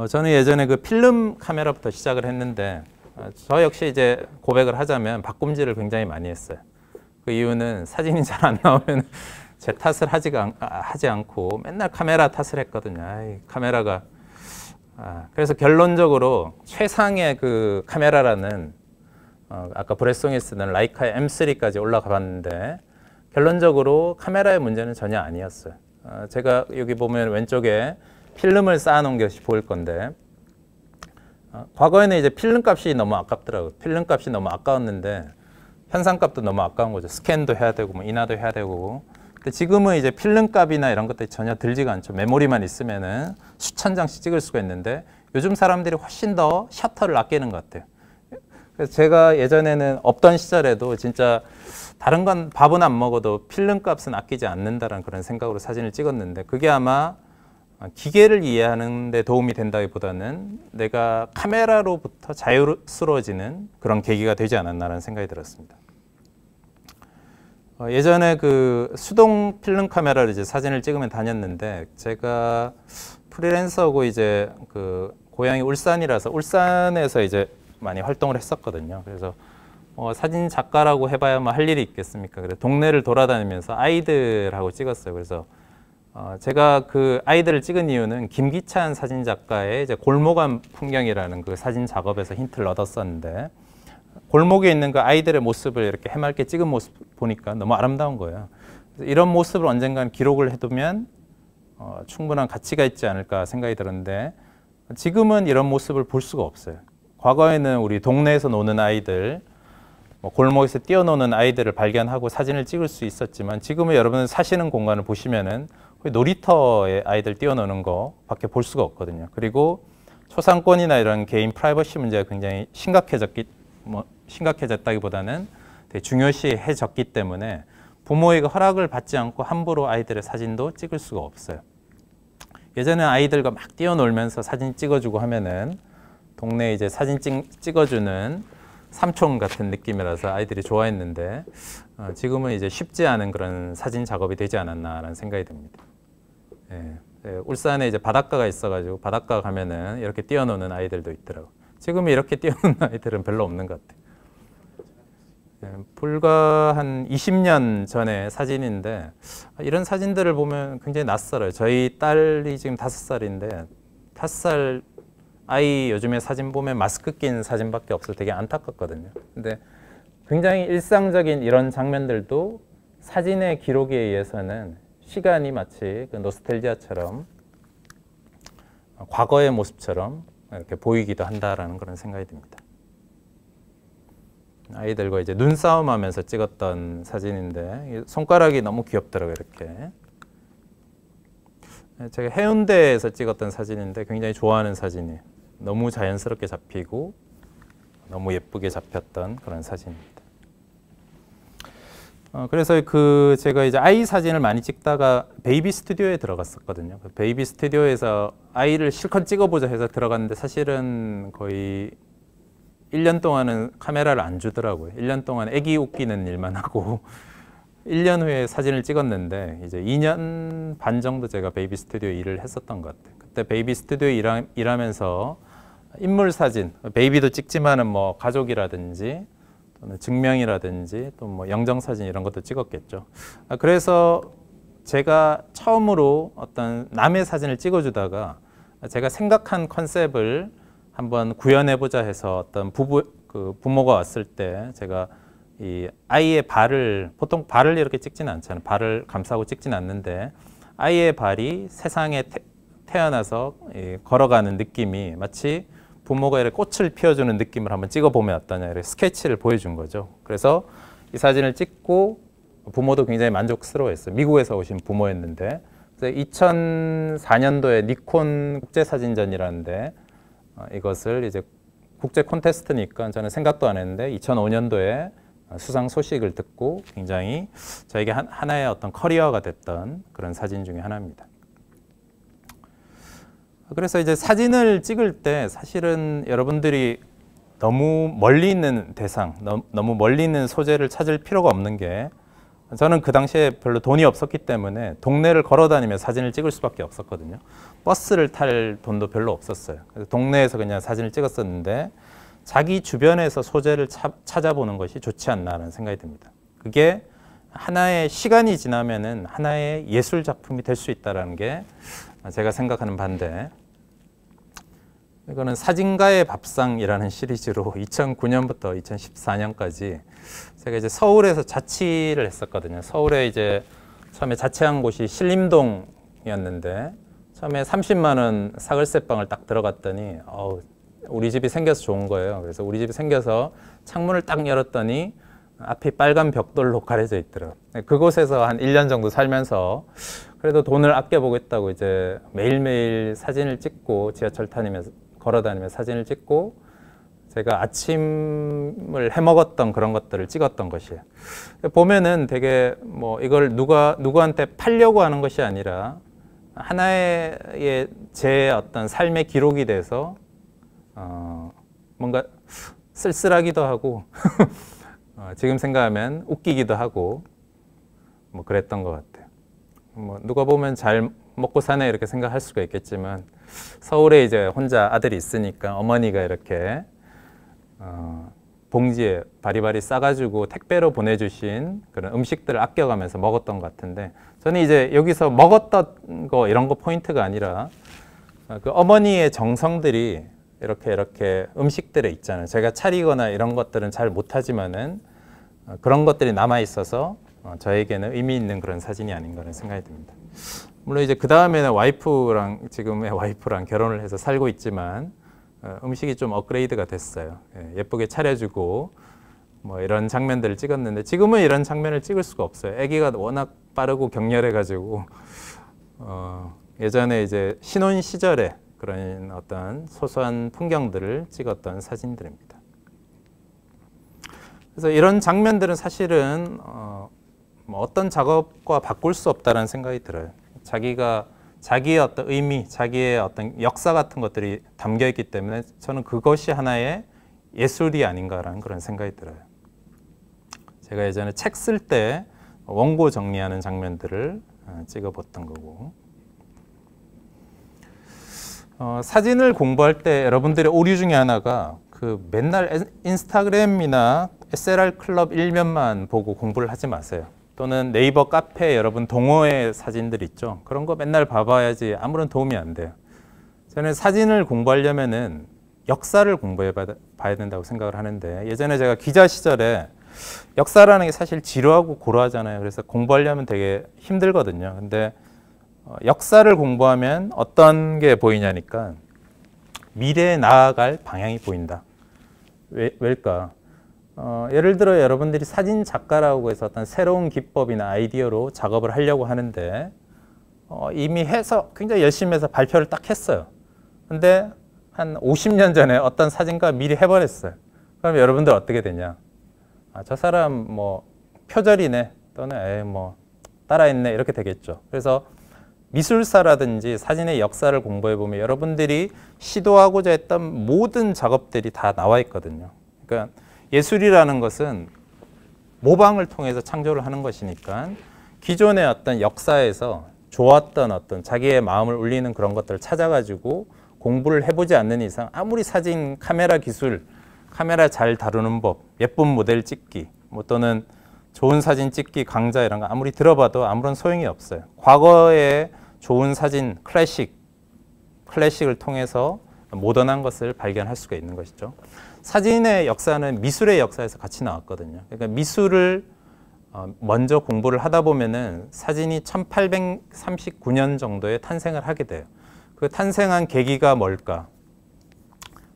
저는 예전에 그 필름 카메라부터 시작을 했는데 저 역시 이제 고백을 하자면 바꿈질을 굉장히 많이 했어요. 그 이유는 사진이 잘 안 나오면 제 탓을 하지 않고 맨날 카메라 탓을 했거든요. 아이, 카메라가. 그래서 결론적으로 최상의 그 카메라라는 아까 브레송이 쓰는 라이카의 M3까지 올라가 봤는데 결론적으로 카메라의 문제는 전혀 아니었어요. 제가 여기 보면 왼쪽에 필름을 쌓아놓은 것이 보일 건데 과거에는 이제 필름 값이 너무 아깝더라고요. 필름 값이 너무 아까웠는데 현상값도 너무 아까운 거죠. 스캔도 해야 되고 뭐 인화도 해야 되고 근데 지금은 이제 필름값이나 이런 것들이 전혀 들지가 않죠. 메모리만 있으면은 수천 장씩 찍을 수가 있는데 요즘 사람들이 훨씬 더 셔터를 아끼는 것 같아요. 그래서 제가 예전에는 없던 시절에도 진짜 다른 건 밥은 안 먹어도 필름값은 아끼지 않는다라는 그런 생각으로 사진을 찍었는데 그게 아마 기계를 이해하는 데 도움이 된다기보다는 내가 카메라로부터 자유스러워지는 그런 계기가 되지 않았나라는 생각이 들었습니다. 예전에 그 수동 필름 카메라로 이제 사진을 찍으면 다녔는데 제가 프리랜서고 이제 그 고향이 울산이라서 울산에서 이제 많이 활동을 했었거든요. 그래서 사진 작가라고 해봐야 뭐 할 일이 있겠습니까? 그래서 동네를 돌아다니면서 아이들하고 찍었어요. 그래서 제가 그 아이들을 찍은 이유는 김기찬 사진 작가의 이제 골목암 풍경이라는 그 사진 작업에서 힌트를 얻었었는데 골목에 있는 그 아이들의 모습을 이렇게 해맑게 찍은 모습 보니까 너무 아름다운 거예요. 그래서 이런 모습을 언젠간 기록을 해두면 충분한 가치가 있지 않을까 생각이 들었는데 지금은 이런 모습을 볼 수가 없어요. 과거에는 우리 동네에서 노는 아이들, 골목에서 뛰어노는 아이들을 발견하고 사진을 찍을 수 있었지만 지금은 여러분 사시는 공간을 보시면은 놀이터에 아이들 뛰어노는 거 밖에 볼 수가 없거든요. 그리고 초상권이나 이런 개인 프라이버시 문제가 굉장히 심각해졌다기보다는 되게 중요시해졌기 때문에 부모에게 허락을 받지 않고 함부로 아이들의 사진도 찍을 수가 없어요. 예전에 아이들과 막 뛰어놀면서 사진 찍어주고 하면은 동네에 이제 사진 찍어주는 삼촌 같은 느낌이라서 아이들이 좋아했는데 지금은 이제 쉽지 않은 그런 사진 작업이 되지 않았나라는 생각이 듭니다. 울산에 이제 바닷가가 있어가지고 바닷가 가면은 이렇게 뛰어노는 아이들도 있더라고요. 지금은 이렇게 뛰어노는 아이들은 별로 없는 것 같아요. 불과 한 20년 전의 사진인데 이런 사진들을 보면 굉장히 낯설어요. 저희 딸이 지금 5살인데 5살 아이 요즘에 사진 보면 마스크 낀 사진밖에 없어서 되게 안타깝거든요. 근데 굉장히 일상적인 이런 장면들도 사진의 기록에 의해서는 시간이 마치 그 노스텔지아처럼 과거의 모습처럼 이렇게 보이기도 한다라는 그런 생각이 듭니다. 아이들과 이제 눈싸움 하면서 찍었던 사진인데 손가락이 너무 귀엽더라고요. 이렇게 제가 해운대에서 찍었던 사진인데 굉장히 좋아하는 사진이에요. 너무 자연스럽게 잡히고 너무 예쁘게 잡혔던 그런 사진입니다. 그래서 제가 이제 아이 사진을 많이 찍다가 베이비 스튜디오에 들어갔었거든요. 베이비 스튜디오에서 아이를 실컷 찍어보자 해서 들어갔는데 사실은 거의 1년 동안은 카메라를 안 주더라고요. 1년 동안 애기 웃기는 일만 하고 1년 후에 사진을 찍었는데 이제 2년 반 정도 제가 베이비 스튜디오 일을 했었던 것 같아요. 그때 베이비 스튜디오 일하면서 인물 사진, 베이비도 찍지만은 뭐 가족이라든지 또는 증명이라든지 또 뭐 영정 사진 이런 것도 찍었겠죠. 그래서 제가 처음으로 어떤 남의 사진을 찍어주다가 제가 생각한 컨셉을 한번 구현해보자 해서 어떤 부모가 왔을 때 제가 이 아이의 발을 보통 발을 이렇게 찍지는 않잖아요. 발을 감싸고 찍지는 않는데 아이의 발이 세상에 태어나서 걸어가는 느낌이 마치 부모가 이렇게 꽃을 피워주는 느낌을 한번 찍어보면 어떠냐 이렇게 스케치를 보여준 거죠. 그래서 이 사진을 찍고 부모도 굉장히 만족스러워했어요. 미국에서 오신 부모였는데 2004년도에 니콘 국제사진전이라는데 이것을 이제 국제 콘테스트니까 저는 생각도 안 했는데 2005년도에 수상 소식을 듣고 굉장히 저에게 하나의 어떤 커리어가 됐던 그런 사진 중에 하나입니다. 그래서 이제 사진을 찍을 때 사실은 여러분들이 너무 멀리 있는 대상, 너무 멀리 있는 소재를 찾을 필요가 없는 게 저는 그 당시에 별로 돈이 없었기 때문에 동네를 걸어 다니며 사진을 찍을 수밖에 없었거든요. 버스를 탈 돈도 별로 없었어요. 그래서 동네에서 그냥 사진을 찍었었는데 자기 주변에서 소재를 찾아보는 것이 좋지 않나라는 생각이 듭니다. 그게 하나의 시간이 지나면은 하나의 예술 작품이 될 수 있다는 게 제가 생각하는 바인데 이거는 사진가의 밥상이라는 시리즈로 2009년부터 2014년까지 제가 이제 서울에서 자취를 했었거든요. 서울에 이제 처음에 자취한 곳이 신림동이었는데 처음에 30만 원 사글세방을 딱 들어갔더니 우리 집이 생겨서 좋은 거예요. 그래서 우리 집이 생겨서 창문을 딱 열었더니 앞이 빨간 벽돌로 가려져 있더라고요. 그곳에서 한 1년 정도 살면서 그래도 돈을 아껴보겠다고 이제 매일매일 사진을 찍고 지하철 타면서 걸어다니면서 사진을 찍고 제가 아침을 해먹었던 그런 것들을 찍었던 것이에요. 보면은 되게 뭐 이걸 누구한테 팔려고 하는 것이 아니라 하나의 제 어떤 삶의 기록이 돼서 뭔가 쓸쓸하기도 하고 지금 생각하면 웃기기도 하고 뭐 그랬던 것 같아요. 뭐 누가 보면 잘 먹고 사네 이렇게 생각할 수가 있겠지만 서울에 이제 혼자 아들이 있으니까 어머니가 이렇게 봉지에 바리바리 싸가지고 택배로 보내주신 그런 음식들을 아껴가면서 먹었던 것 같은데 저는 이제 여기서 먹었던 거 이런 거 포인트가 아니라 그 어머니의 정성들이 이렇게 음식들에 있잖아요. 제가 차리거나 이런 것들은 잘 못하지만은 그런 것들이 남아 있어서 저에게는 의미 있는 그런 사진이 아닌가라는 생각이 듭니다. 물론 이제 그 다음에는 지금의 와이프랑 결혼을 해서 살고 있지만 음식이 좀 업그레이드가 됐어요. 예쁘게 차려주고 뭐 이런 장면들을 찍었는데 지금은 이런 장면을 찍을 수가 없어요. 아기가 워낙 빠르고 격렬해가지고 예전에 이제 신혼 시절에 그런 어떤 소소한 풍경들을 찍었던 사진들입니다. 그래서 이런 장면들은 사실은 어떤 작업과 바꿀 수 없다는 생각이 들어요. 자기의 어떤 의미, 자기의 어떤 역사 같은 것들이 담겨 있기 때문에 저는 그것이 하나의 예술이 아닌가라는 그런 생각이 들어요. 제가 예전에 책 쓸 때 원고 정리하는 장면들을 찍어봤던 거고 사진을 공부할 때 여러분들의 오류 중에 하나가 맨날 인스타그램이나 SLR 클럽 일면만 보고 공부를 하지 마세요. 또는 네이버 카페 여러분 동호회 사진들 있죠. 그런 거 맨날 봐봐야지 아무런 도움이 안 돼요. 저는 사진을 공부하려면은 역사를 공부해 봐야 된다고 생각을 하는데 예전에 제가 기자 시절에 역사라는 게 사실 지루하고 고루하잖아요. 그래서 공부하려면 되게 힘들거든요. 근데 역사를 공부하면 어떤 게 보이냐니까 미래에 나아갈 방향이 보인다. 왜일까? 예를 들어 여러분들이 사진 작가라고 해서 어떤 새로운 기법이나 아이디어로 작업을 하려고 하는데 이미 해서 굉장히 열심히 해서 발표를 딱 했어요. 근데 한 50년 전에 어떤 사진가 미리 해버렸어요. 그럼 여러분들 어떻게 되냐? 저 사람 뭐 표절이네 또는 뭐 따라했네 이렇게 되겠죠. 그래서 미술사라든지 사진의 역사를 공부해 보면 여러분들이 시도하고자 했던 모든 작업들이 다 나와 있거든요. 그러니까 예술이라는 것은 모방을 통해서 창조를 하는 것이니까 기존의 어떤 역사에서 좋았던 어떤 자기의 마음을 울리는 그런 것들을 찾아가지고 공부를 해보지 않는 이상 아무리 사진 카메라 기술, 카메라 잘 다루는 법, 예쁜 모델 찍기 뭐 또는 좋은 사진 찍기 강좌 이런 거 아무리 들어봐도 아무런 소용이 없어요. 과거의 좋은 사진 클래식을 통해서 모던한 것을 발견할 수가 있는 것이죠. 사진의 역사는 미술의 역사에서 같이 나왔거든요. 그러니까 미술을 먼저 공부를 하다 보면은 사진이 1839년 정도에 탄생을 하게 돼요. 그 탄생한 계기가 뭘까?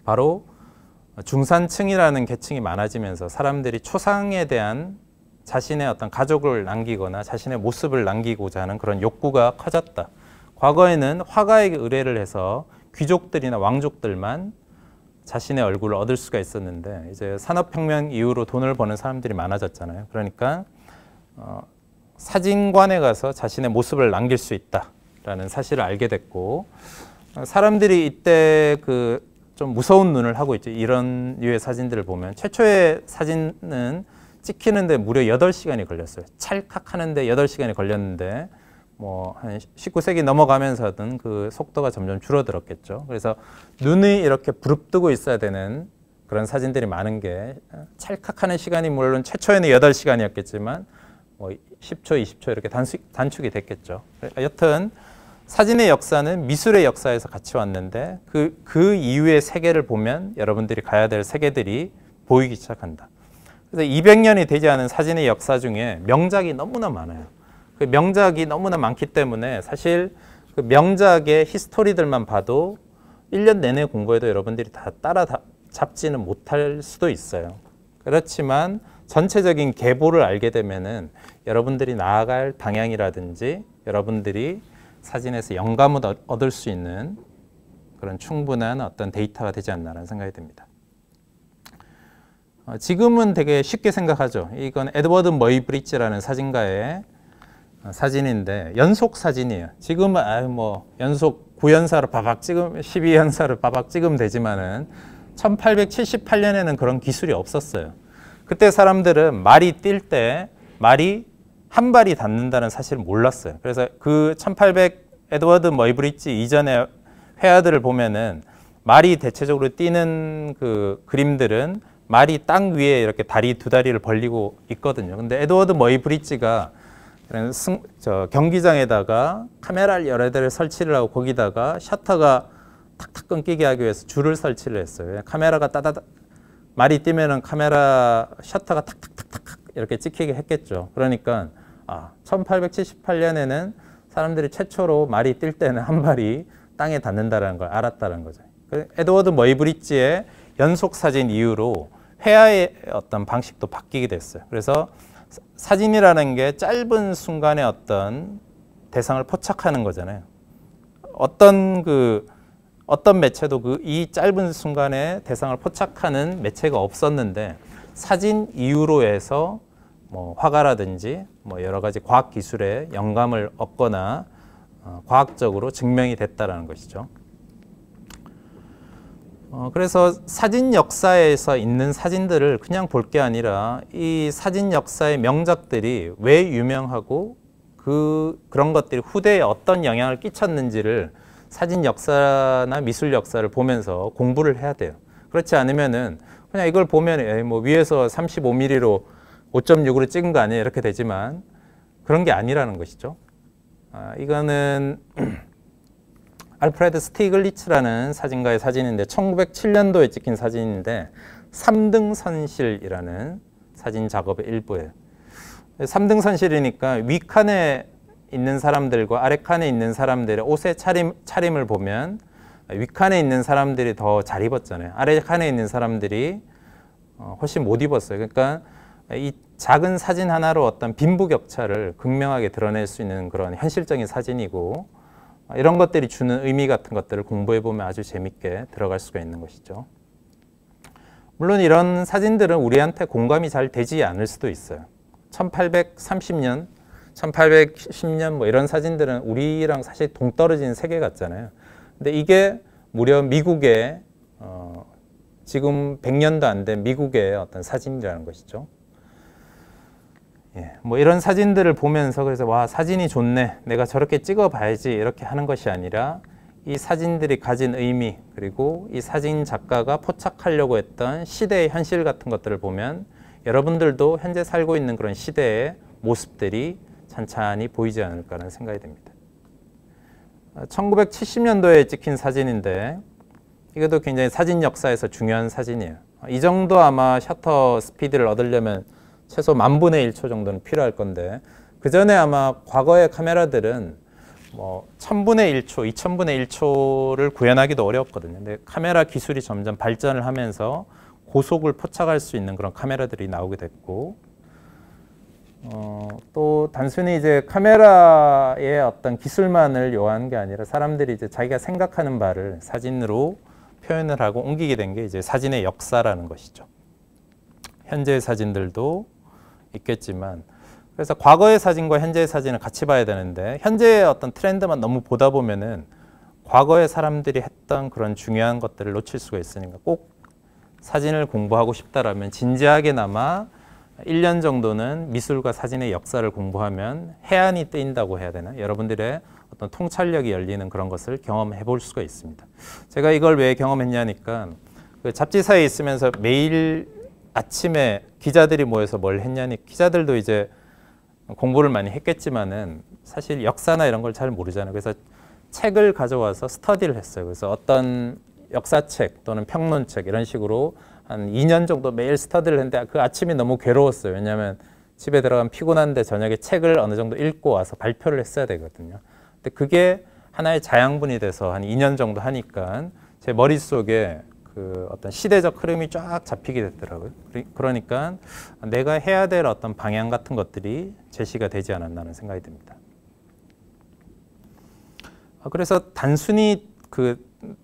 바로 중산층이라는 계층이 많아지면서 사람들이 초상에 대한 자신의 어떤 가족을 남기거나 자신의 모습을 남기고자 하는 그런 욕구가 커졌다. 과거에는 화가에게 의뢰를 해서 귀족들이나 왕족들만 자신의 얼굴을 얻을 수가 있었는데 이제 산업혁명 이후로 돈을 버는 사람들이 많아졌잖아요. 그러니까 사진관에 가서 자신의 모습을 남길 수 있다라는 사실을 알게 됐고 사람들이 이때 좀 무서운 눈을 하고 있죠. 이런 류의 사진들을 보면 최초의 사진은 찍히는데 무려 8시간이 걸렸어요. 찰칵하는데 8시간이 걸렸는데 뭐 한 19세기 넘어가면서든 그 속도가 점점 줄어들었겠죠. 그래서 눈이 이렇게 부릅뜨고 있어야 되는 그런 사진들이 많은 게 찰칵하는 시간이 물론 최초에는 8시간이었겠지만 뭐 10초, 20초 이렇게 단축이 됐겠죠. 여튼 사진의 역사는 미술의 역사에서 같이 왔는데 그 이후의 세계를 보면 여러분들이 가야 될 세계들이 보이기 시작한다. 그래서 200년이 되지 않은 사진의 역사 중에 명작이 너무나 많아요. 그 명작이 너무나 많기 때문에 사실 그 명작의 히스토리들만 봐도 1년 내내 공부해도 여러분들이 다 따라잡지는 못할 수도 있어요. 그렇지만 전체적인 계보를 알게 되면은 여러분들이 나아갈 방향이라든지 여러분들이 사진에서 영감을 얻을 수 있는 그런 충분한 어떤 데이터가 되지 않나라는 생각이 듭니다. 지금은 되게 쉽게 생각하죠. 이건 에드워드 머이브리지라는 사진가의 사진인데 연속 사진이에요. 지금은 뭐 연속 9연사로 바박 찍으면 12연사로 바박 찍으면 되지만은 1878년에는 그런 기술이 없었어요. 그때 사람들은 말이 뛸 때 말이 한 발이 닿는다는 사실을 몰랐어요. 그래서 그 1800 에드워드 머이브리지 이전의 회화들을 보면은 말이 대체적으로 뛰는 그 그림들은 말이 땅 위에 이렇게 두 다리를 벌리고 있거든요. 근데 에드워드 머이브리지가 경기장에다가 카메라를 여러 대를 설치를 하고 거기다가 셔터가 탁탁 끊기게 하기 위해서 줄을 설치를 했어요. 카메라가 말이 뛰면은 카메라 셔터가 탁탁탁탁 이렇게 찍히게 했겠죠. 그러니까 1878년에는 사람들이 최초로 말이 뛸 때는 한 발이 땅에 닿는다는 걸 알았다는 거죠. 에드워드 머이브리지의 연속 사진 이후로 회화의 어떤 방식도 바뀌게 됐어요. 그래서 사진이라는 게 짧은 순간에 어떤 대상을 포착하는 거잖아요. 어떤 매체도 이 짧은 순간에 대상을 포착하는 매체가 없었는데 사진 이후로 해서 뭐 화가라든지 뭐 여러 가지 과학 기술에 영감을 얻거나 과학적으로 증명이 됐다라는 것이죠. 그래서 사진 역사에서 있는 사진들을 그냥 볼 게 아니라 이 사진 역사의 명작들이 왜 유명하고 그런 것들이 후대에 어떤 영향을 끼쳤는지를 사진 역사나 미술 역사를 보면서 공부를 해야 돼요. 그렇지 않으면은 그냥 이걸 보면 뭐 위에서 35mm로 5.6으로 찍은 거 아니에요? 이렇게 되지만 그런 게 아니라는 것이죠. 이거는 알프레드 스티글리츠라는 사진가의 사진인데 1907년도에 찍힌 사진인데 3등선실이라는 사진 작업의 일부예요. 3등선실이니까 위칸에 있는 사람들과 아래칸에 있는 사람들의 옷의 차림을 보면 위칸에 있는 사람들이 더 잘 입었잖아요. 아래칸에 있는 사람들이 훨씬 못 입었어요. 그러니까 이 작은 사진 하나로 어떤 빈부격차를 극명하게 드러낼 수 있는 그런 현실적인 사진이고 이런 것들이 주는 의미 같은 것들을 공부해 보면 아주 재밌게 들어갈 수가 있는 것이죠. 물론 이런 사진들은 우리한테 공감이 잘 되지 않을 수도 있어요. 1830년, 1810년 뭐 이런 사진들은 우리랑 사실 동떨어진 세계 같잖아요. 근데 이게 무려 미국의 지금 100년도 안 된 미국의 어떤 사진이라는 것이죠. 뭐 이런 사진들을 보면서 그래서 와 사진이 좋네, 내가 저렇게 찍어봐야지 이렇게 하는 것이 아니라 이 사진들이 가진 의미 그리고 이 사진 작가가 포착하려고 했던 시대의 현실 같은 것들을 보면 여러분들도 현재 살고 있는 그런 시대의 모습들이 찬찬히 보이지 않을까라는 생각이 듭니다. 1970년도에 찍힌 사진인데 이것도 굉장히 사진 역사에서 중요한 사진이에요. 이 정도 아마 셔터 스피드를 얻으려면 최소 10,000분의 1초 정도는 필요할 건데 그 전에 아마 과거의 카메라들은 뭐 1000분의 1초, 2000분의 1초를 구현하기도 어려웠거든요. 근데 카메라 기술이 점점 발전을 하면서 고속을 포착할 수 있는 그런 카메라들이 나오게 됐고 또 단순히 이제 카메라의 어떤 기술만을 요하는 게 아니라 사람들이 이제 자기가 생각하는 바를 사진으로 표현을 하고 옮기게 된 게 이제 사진의 역사라는 것이죠. 현재의 사진들도 있겠지만 그래서 과거의 사진과 현재의 사진을 같이 봐야 되는데 현재의 어떤 트렌드만 너무 보다 보면은 과거의 사람들이 했던 그런 중요한 것들을 놓칠 수가 있으니까 꼭 사진을 공부하고 싶다라면 진지하게나마 1년 정도는 미술과 사진의 역사를 공부하면 해안이 뜨인다고 해야 되나? 여러분들의 어떤 통찰력이 열리는 그런 것을 경험해 볼 수가 있습니다. 제가 이걸 왜 경험했냐니까 그 잡지사에 있으면서 매일 아침에 기자들이 모여서 뭘 했냐니 기자들도 이제 공부를 많이 했겠지만은 사실 역사나 이런 걸 잘 모르잖아요. 그래서 책을 가져와서 스터디를 했어요. 그래서 어떤 역사책 또는 평론책 이런 식으로 한 2년 정도 매일 스터디를 했는데 그 아침이 너무 괴로웠어요. 왜냐하면 집에 들어가면 피곤한데 저녁에 책을 어느 정도 읽고 와서 발표를 했어야 되거든요. 근데 그게 하나의 자양분이 돼서 한 2년 정도 하니까 제 머릿속에 그 어떤 시대적 흐름이 쫙 잡히게 됐더라고요. 그러니까 내가 해야 될 어떤 방향 같은 것들이 제시가 되지 않았나는 생각이 듭니다. 그래서 단순히 그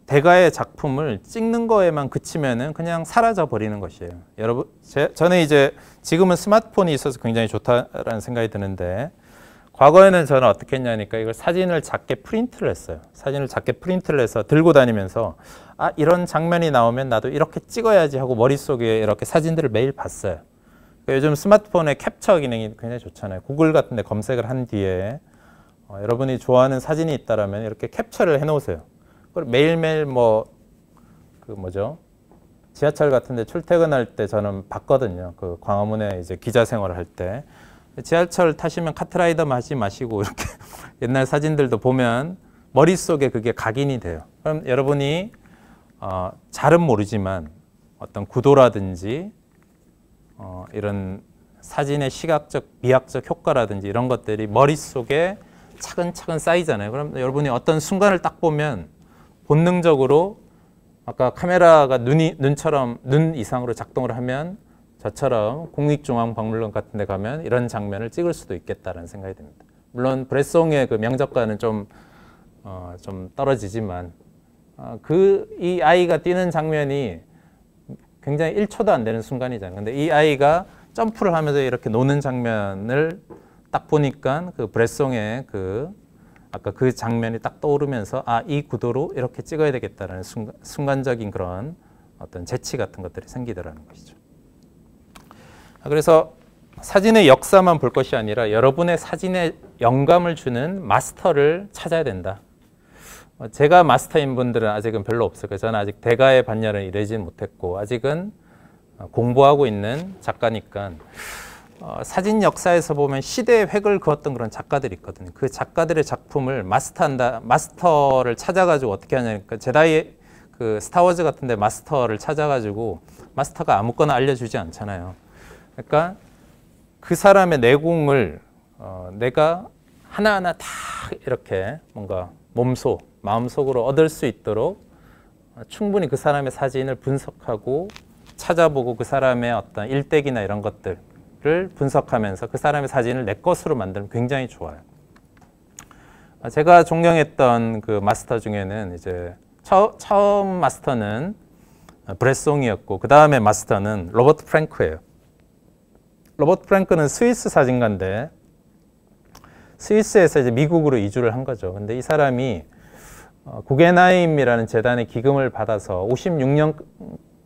대가의 작품을 찍는 거에만 그치면은 그냥 사라져 버리는 것이에요. 여러분, 저는 이제 지금은 스마트폰이 있어서 굉장히 좋다라는 생각이 드는데, 과거에는 저는 어떻게 했냐니까 이걸 사진을 작게 프린트를 했어요. 사진을 작게 프린트를 해서 들고 다니면서 아, 이런 장면이 나오면 나도 이렇게 찍어야지 하고 머릿속에 이렇게 사진들을 매일 봤어요. 그러니까 요즘 스마트폰에 캡처 기능이 굉장히 좋잖아요. 구글 같은 데 검색을 한 뒤에 여러분이 좋아하는 사진이 있다라면 이렇게 캡처를 해 놓으세요. 그리고 매일매일 지하철 같은 데 출퇴근할 때 저는 봤거든요. 그 광화문에 이제 기자 생활을 할 때. 지하철 타시면 카트라이더 하지 마시고 이렇게 옛날 사진들도 보면 머릿속에 그게 각인이 돼요. 그럼 여러분이 잘은 모르지만 어떤 구도라든지 이런 사진의 시각적, 미학적 효과라든지 이런 것들이 머릿속에 차근차근 쌓이잖아요. 그럼 여러분이 어떤 순간을 딱 보면 본능적으로 아까 카메라가 눈 이상으로 작동을 하면 저처럼 국립중앙박물관 같은 데 가면 이런 장면을 찍을 수도 있겠다는 생각이 듭니다. 물론 브레송의 그 명작과는 좀 떨어지지만 이 아이가 뛰는 장면이 굉장히 1초도 안 되는 순간이잖아요. 근데 이 아이가 점프를 하면서 이렇게 노는 장면을 딱 보니까 그 브레송의 아까 그 장면이 딱 떠오르면서 아, 이 구도로 이렇게 찍어야 되겠다라는 순간적인 그런 어떤 재치 같은 것들이 생기더라는 것이죠. 그래서 사진의 역사만 볼 것이 아니라 여러분의 사진에 영감을 주는 마스터를 찾아야 된다. 제가 마스터인 분들은 아직은 별로 없을 거예요. 저는 아직 대가의 반열을 이루지는 못했고 아직은 공부하고 있는 작가니까 사진 역사에서 보면 시대의 획을 그었던 그런 작가들이 있거든요. 그 작가들의 작품을 마스터를 찾아가지고 어떻게 하냐니까 제다이 그 스타워즈 같은데 마스터를 찾아가지고 마스터가 아무거나 알려주지 않잖아요. 그러니까 그 사람의 내공을 내가 하나하나 다 이렇게 뭔가 마음속으로 얻을 수 있도록 충분히 그 사람의 사진을 분석하고 찾아보고 그 사람의 어떤 일대기나 이런 것들을 분석하면서 그 사람의 사진을 내 것으로 만들면 굉장히 좋아요. 제가 존경했던 그 마스터 중에는 이제 처음 마스터는 브레송이었고 그 다음에 마스터는 로버트 프랭크예요. 로버트 프랭크는 스위스 사진가인데 스위스에서 이제 미국으로 이주를 한 거죠. 근데 이 사람이 구겐하임이라는 재단의 기금을 받아서 55년부터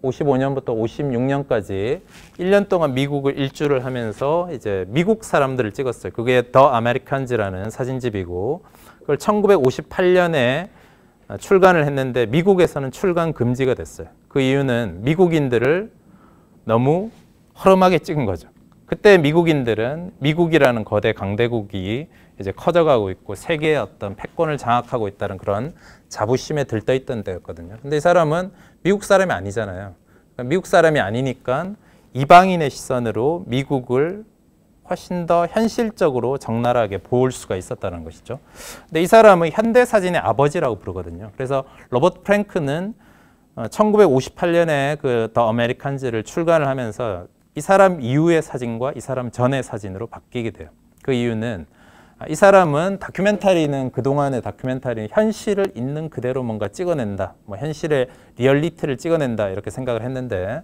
56년까지 1년 동안 미국을 일주를 하면서 이제 미국 사람들을 찍었어요. 그게 더 아메리칸즈라는 사진집이고 그걸 1958년에 출간을 했는데 미국에서는 출간 금지가 됐어요. 그 이유는 미국인들을 너무 허름하게 찍은 거죠. 그때 미국인들은 미국이라는 거대 강대국이 이제 커져가고 있고 세계의 어떤 패권을 장악하고 있다는 그런 자부심에 들떠있던 때였거든요. 근데 이 사람은 미국 사람이 아니잖아요. 그러니까 미국 사람이 아니니까 이방인의 시선으로 미국을 훨씬 더 현실적으로 적나라하게 볼 수가 있었다는 것이죠. 근데 이 사람은 현대 사진의 아버지라고 부르거든요. 그래서 로버트 프랭크는 1958년에 그 더 아메리칸즈를 출간을 하면서 이 사람 이후의 사진과 이 사람 전의 사진으로 바뀌게 돼요. 그 이유는 이 사람은 다큐멘터리는 그동안의 다큐멘터리는 현실을 있는 그대로 뭔가 찍어낸다. 뭐 현실의 리얼리티를 찍어낸다 이렇게 생각을 했는데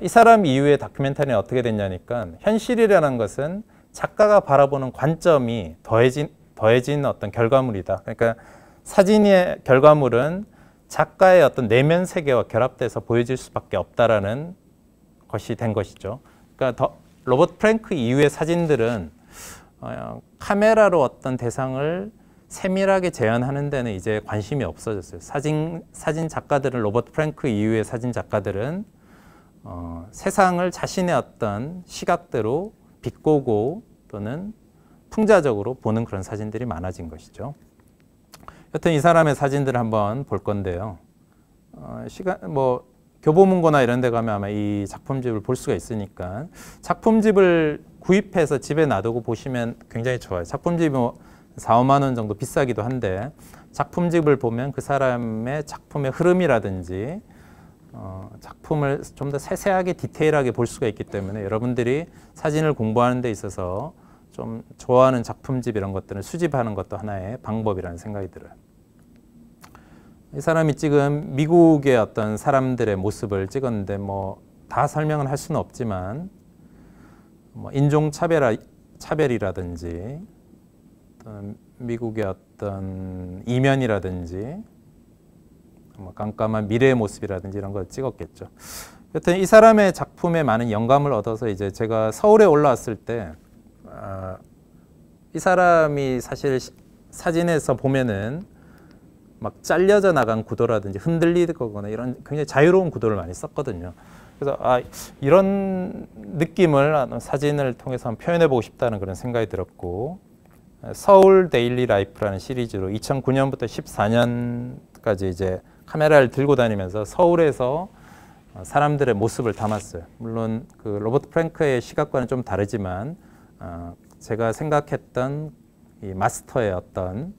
이 사람 이후의 다큐멘터리는 어떻게 됐냐니까 현실이라는 것은 작가가 바라보는 관점이 더해진 어떤 결과물이다. 그러니까 사진의 결과물은 작가의 어떤 내면 세계와 결합돼서 보여질 수밖에 없다라는 것이 된 것이죠. 그러니까 로버트 프랭크 이후의 사진들은 카메라로 어떤 대상을 세밀하게 재현하는 데는 이제 관심이 없어졌어요. 사진 작가들은 로버트 프랭크 이후의 사진 작가들은 세상을 자신의 어떤 시각대로 비꼬고 또는 풍자적으로 보는 그런 사진들이 많아진 것이죠. 여튼 이 사람의 사진들을 한번 볼 건데요. 교보문고나 이런 데 가면 아마 이 작품집을 볼 수가 있으니까 작품집을 구입해서 집에 놔두고 보시면 굉장히 좋아요. 작품집이 뭐 4, 5만 원 정도 비싸기도 한데 작품집을 보면 그 사람의 작품의 흐름이라든지 작품을 좀 더 세세하게 디테일하게 볼 수가 있기 때문에 여러분들이 사진을 공부하는 데 있어서 좀 좋아하는 작품집 이런 것들을 수집하는 것도 하나의 방법이라는 생각이 들어요. 이 사람이 찍은 미국의 어떤 사람들의 모습을 찍었는데 뭐 다 설명을 할 수는 없지만 뭐 인종 차별이라든지 어떤 미국의 어떤 이면이라든지 뭐 깜깜한 미래의 모습이라든지 이런 걸 찍었겠죠. 여튼 이 사람의 작품에 많은 영감을 얻어서 이제 제가 서울에 올라왔을 때 이 사람이 사실 사진에서 보면은 막 잘려져 나간 구도라든지 흔들리거나 이런 굉장히 자유로운 구도를 많이 썼거든요. 그래서 이런 느낌을 사진을 통해서 한번 표현해보고 싶다는 그런 생각이 들었고, 서울 데일리 라이프라는 시리즈로 2009년부터 14년까지 이제 카메라를 들고 다니면서 서울에서 사람들의 모습을 담았어요. 물론 그 로버트 프랭크의 시각과는 좀 다르지만 제가 생각했던 이 마스터의 어떤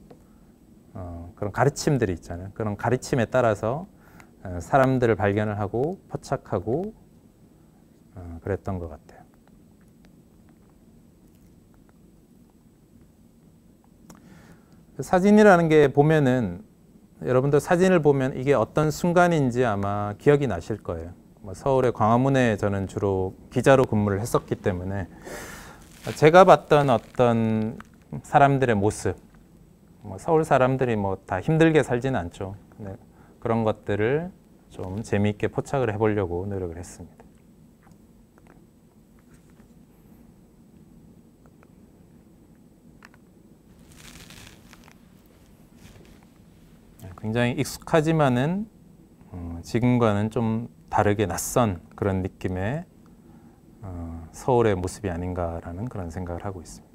그런 가르침들이 있잖아요. 그런 가르침에 따라서 사람들을 발견을 하고 포착하고 그랬던 것 같아요. 사진이라는 게 보면은 여러분들 사진을 보면 이게 어떤 순간인지 아마 기억이 나실 거예요. 서울의 광화문에 저는 주로 기자로 근무를 했었기 때문에 제가 봤던 어떤 사람들의 모습, 서울 사람들이 뭐 다 힘들게 살지는 않죠. 근데 그런 것들을 좀 재미있게 포착을 해보려고 노력을 했습니다. 굉장히 익숙하지만은 지금과는 좀 다르게 낯선 그런 느낌의 서울의 모습이 아닌가라는 그런 생각을 하고 있습니다.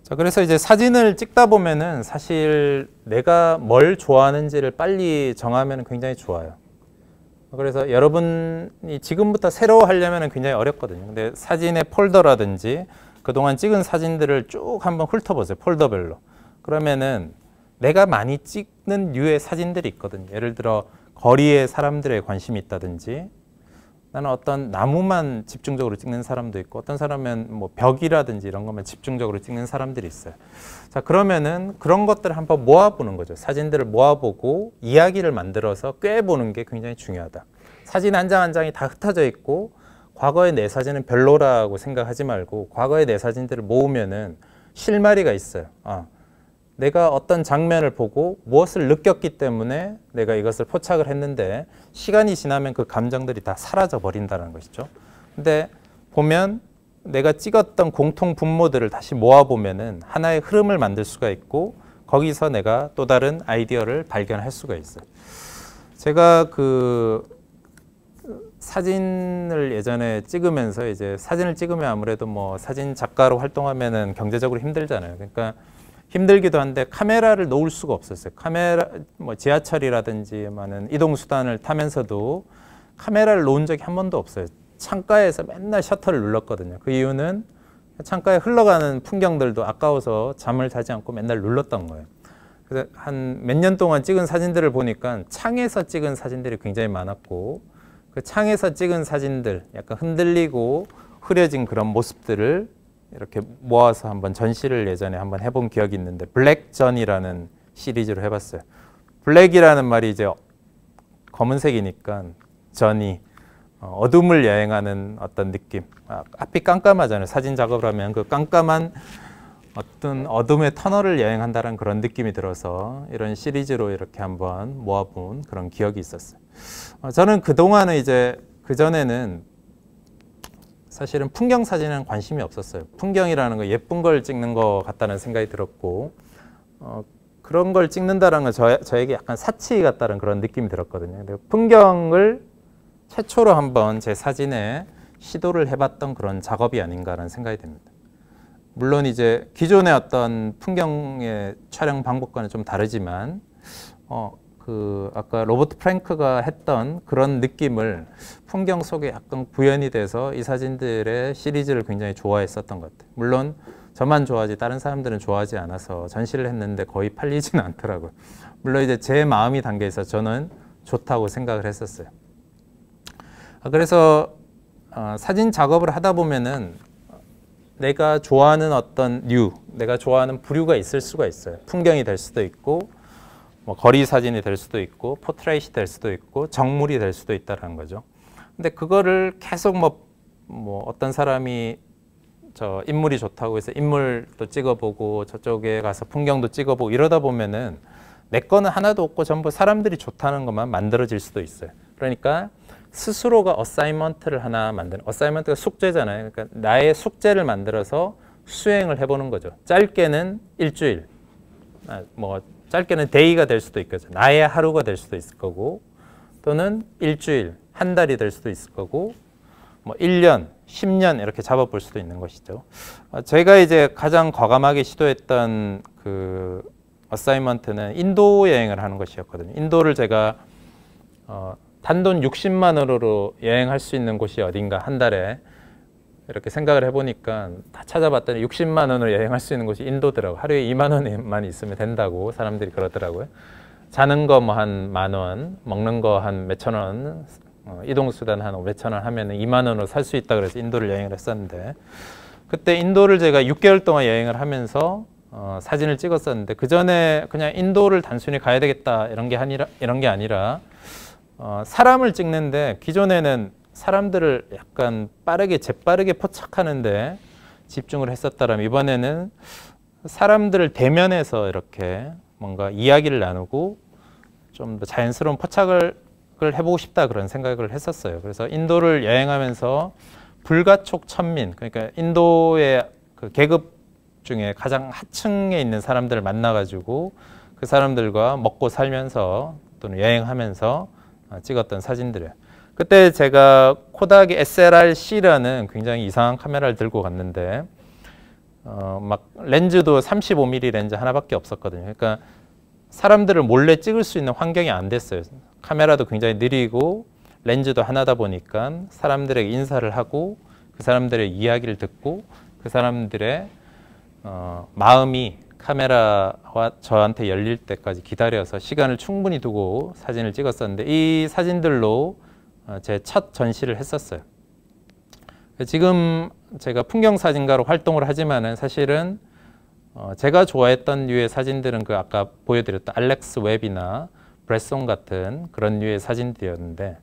자, 그래서 이제 사진을 찍다 보면은 사실 내가 뭘 좋아하는지를 빨리 정하면 굉장히 좋아요. 그래서 여러분이 지금부터 새로 하려면 굉장히 어렵거든요. 근데 사진의 폴더라든지 그동안 찍은 사진들을 쭉 한번 훑어보세요. 폴더별로. 그러면은 내가 많이 찍는 류의 사진들이 있거든요. 예를 들어 거리에 사람들의 관심이 있다든지, 나는 어떤 나무만 집중적으로 찍는 사람도 있고, 어떤 사람은 뭐 벽이라든지 이런 것만 집중적으로 찍는 사람들이 있어요. 자, 그러면은 그런 것들을 한번 모아보는 거죠. 사진들을 모아보고 이야기를 만들어서 꿰보는 게 굉장히 중요하다. 사진 한 장 한 장이 다 흩어져 있고 과거의 내 사진은 별로라고 생각하지 말고 과거의 내 사진들을 모으면은 실마리가 있어요. 내가 어떤 장면을 보고 무엇을 느꼈기 때문에 내가 이것을 포착을 했는데 시간이 지나면 그 감정들이 다 사라져 버린다는 것이죠. 근데 보면 내가 찍었던 공통 분모들을 다시 모아보면은 하나의 흐름을 만들 수가 있고 거기서 내가 또 다른 아이디어를 발견할 수가 있어요. 제가 그 사진을 예전에 찍으면서 이제 사진을 찍으면 아무래도 뭐 사진 작가로 활동하면은 경제적으로 힘들잖아요. 그러니까 힘들기도 한데 카메라를 놓을 수가 없었어요. 카메라, 뭐 지하철이라든지 많은 이동수단을 타면서도 카메라를 놓은 적이 한 번도 없어요. 창가에서 맨날 셔터를 눌렀거든요. 그 이유는 창가에 흘러가는 풍경들도 아까워서 잠을 자지 않고 맨날 눌렀던 거예요. 그래서 한 몇 년 동안 찍은 사진들을 보니까 창에서 찍은 사진들이 굉장히 많았고, 그 창에서 찍은 사진들, 약간 흔들리고 흐려진 그런 모습들을 이렇게 모아서 한번 전시를 예전에 한번 해본 기억이 있는데, 블랙전이라는 시리즈로 해봤어요. 블랙이라는 말이 이제 검은색이니까 전이 어둠을 여행하는 어떤 느낌. 앞이 깜깜하잖아요. 사진 작업을 하면 그 깜깜한 어떤 어둠의 터널을 여행한다는 그런 느낌이 들어서 이런 시리즈로 이렇게 한번 모아본 그런 기억이 있었어요. 저는 그동안은 이제 그전에는 사실은 풍경 사진에는 관심이 없었어요. 풍경이라는 거 예쁜 걸 찍는 것 같다는 생각이 들었고, 그런 걸 찍는다는 건 저에게 약간 사치 같다는 그런 느낌이 들었거든요. 근데 풍경을 최초로 한번 제 사진에 시도를 해봤던 그런 작업이 아닌가라는 생각이 듭니다. 물론 이제 기존의 어떤 풍경의 촬영 방법과는 좀 다르지만 그 아까 로버트 프랭크가 했던 그런 느낌을 풍경 속에 약간 구현이 돼서 이 사진들의 시리즈를 굉장히 좋아했었던 것 같아요. 물론 저만 좋아하지 다른 사람들은 좋아하지 않아서 전시를 했는데 거의 팔리지는 않더라고요. 물론 이제 제 마음이 담겨 있어서 저는 좋다고 생각을 했었어요. 그래서 사진 작업을 하다 보면은 내가 좋아하는 어떤 내가 좋아하는 부류가 있을 수가 있어요. 풍경이 될 수도 있고 뭐 거리 사진이 될 수도 있고 포트레이트이 될 수도 있고 정물이 될 수도 있다는 거죠. 근데 그거를 계속 뭐 어떤 사람이 저 인물이 좋다고 해서 인물도 찍어보고 저쪽에 가서 풍경도 찍어보고 이러다 보면은 내 거는 하나도 없고 전부 사람들이 좋다는 것만 만들어질 수도 있어요. 그러니까 스스로가 어사이먼트를 하나 만드는, 어사이먼트가 숙제잖아요. 그러니까 나의 숙제를 만들어서 수행을 해보는 거죠. 짧게는 일주일, 뭐 짧게는 데이가 될 수도 있겠죠. 나의 하루가 될 수도 있을 거고, 또는 일주일, 한 달이 될 수도 있을 거고, 뭐 1년, 10년 이렇게 잡아볼 수도 있는 것이죠. 제가 이제 가장 과감하게 시도했던 그 어사이먼트는 인도 여행을 하는 것이었거든요. 인도를 제가 단돈 60만 원으로 여행할 수 있는 곳이 어딘가 한 달에 이렇게 생각을 해보니까 다 찾아봤더니 60만 원으로 여행할 수 있는 곳이 인도더라고요. 하루에 2만 원만 있으면 된다고 사람들이 그러더라고요. 자는 거 뭐 한 10,000원, 먹는 거 한 몇천 원, 이동수단 한 몇천 원 하면 2만 원으로 살 수 있다 그래서 인도를 여행을 했었는데, 그때 인도를 제가 6개월 동안 여행을 하면서 사진을 찍었었는데, 그 전에 그냥 인도를 단순히 가야 되겠다 이런 게 아니라 사람을 찍는데, 기존에는 사람들을 약간 재빠르게 포착하는데 집중을 했었다면, 이번에는 사람들을 대면해서 이렇게 뭔가 이야기를 나누고 좀 더 자연스러운 포착을 해보고 싶다 그런 생각을 했었어요. 그래서 인도를 여행하면서 불가촉 천민, 그러니까 인도의 그 계급 중에 가장 하층에 있는 사람들을 만나가지고 그 사람들과 먹고 살면서 또는 여행하면서 찍었던 사진들이에요. 그때 제가 코닥의 SLR-C라는 굉장히 이상한 카메라를 들고 갔는데 막 렌즈도 35mm 렌즈 하나밖에 없었거든요. 그러니까 사람들을 몰래 찍을 수 있는 환경이 안 됐어요. 카메라도 굉장히 느리고 렌즈도 하나다 보니까 사람들에게 인사를 하고 그 사람들의 이야기를 듣고 그 사람들의 마음이 카메라와 저한테 열릴 때까지 기다려서 시간을 충분히 두고 사진을 찍었었는데, 이 사진들로 제 첫 전시를 했었어요. 지금 제가 풍경사진가로 활동을 하지만은 사실은 제가 좋아했던 류의 사진들은 그 아까 보여드렸던 알렉스 웹이나 브레송 같은 그런 류의 사진들이었는데,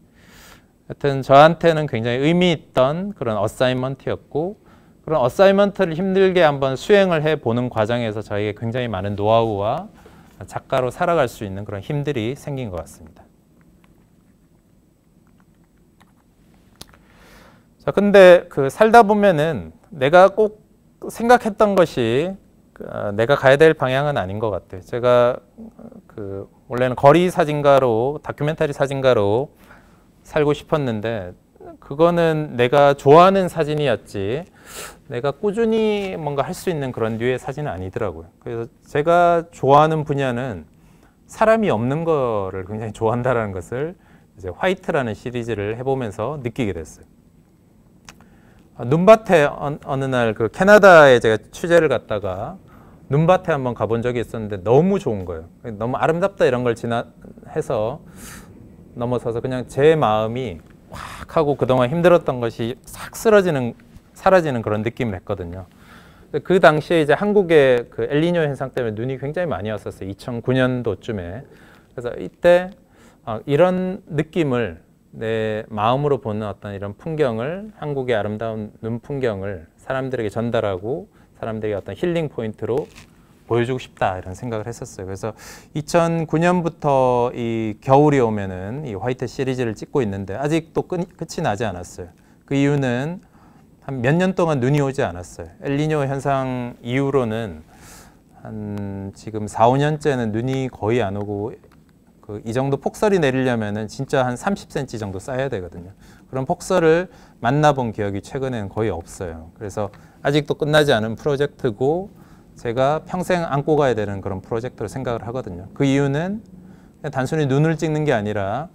하여튼 저한테는 굉장히 의미 있던 그런 어사이먼트였고, 그런 어사이먼트를 힘들게 한번 수행을 해보는 과정에서 저에게 굉장히 많은 노하우와 작가로 살아갈 수 있는 그런 힘들이 생긴 것 같습니다. 자, 근데 그 살다 보면은 내가 꼭 생각했던 것이 내가 가야 될 방향은 아닌 것 같아요. 제가 원래는 거리 사진가로, 다큐멘터리 사진가로 살고 싶었는데, 그거는 내가 좋아하는 사진이었지 내가 꾸준히 뭔가 할 수 있는 그런 류의 사진은 아니더라고요. 그래서 제가 좋아하는 분야는 사람이 없는 거를 굉장히 좋아한다는 것을 이제 화이트라는 시리즈를 해보면서 느끼게 됐어요. 눈밭에 어느 날 그 캐나다에 제가 취재를 갔다가 눈밭에 한번 가본 적이 있었는데 너무 좋은 거예요. 너무 아름답다 이런 걸 해서 넘어서서 그냥 제 마음이 확 하고 그동안 힘들었던 것이 싹 사라지는 그런 느낌을 했거든요. 그 당시에 이제 한국의 그 엘니뇨 현상 때문에 눈이 굉장히 많이 왔었어요. 2009년도쯤에. 그래서 이때 이런 느낌을 내 마음으로 보는 어떤 이런 풍경을, 한국의 아름다운 눈 풍경을 사람들에게 전달하고 사람들에게 어떤 힐링 포인트로 보여주고 싶다 이런 생각을 했었어요. 그래서 2009년부터 이 겨울이 오면은 이 화이트 시리즈를 찍고 있는데 아직도 끝이 나지 않았어요. 그 이유는 한 몇 년 동안 눈이 오지 않았어요. 엘니뇨 현상 이후로는 한 지금 4, 5년째는 눈이 거의 안 오고, 이 정도 폭설이 내리려면은 진짜 한 30cm 정도 쌓여야 되거든요. 그런 폭설을 만나본 기억이 최근에는 거의 없어요. 그래서 아직도 끝나지 않은 프로젝트고 제가 평생 안고 가야 되는 그런 프로젝트로 생각을 하거든요. 그 이유는 단순히 눈을 찍는 게 아니라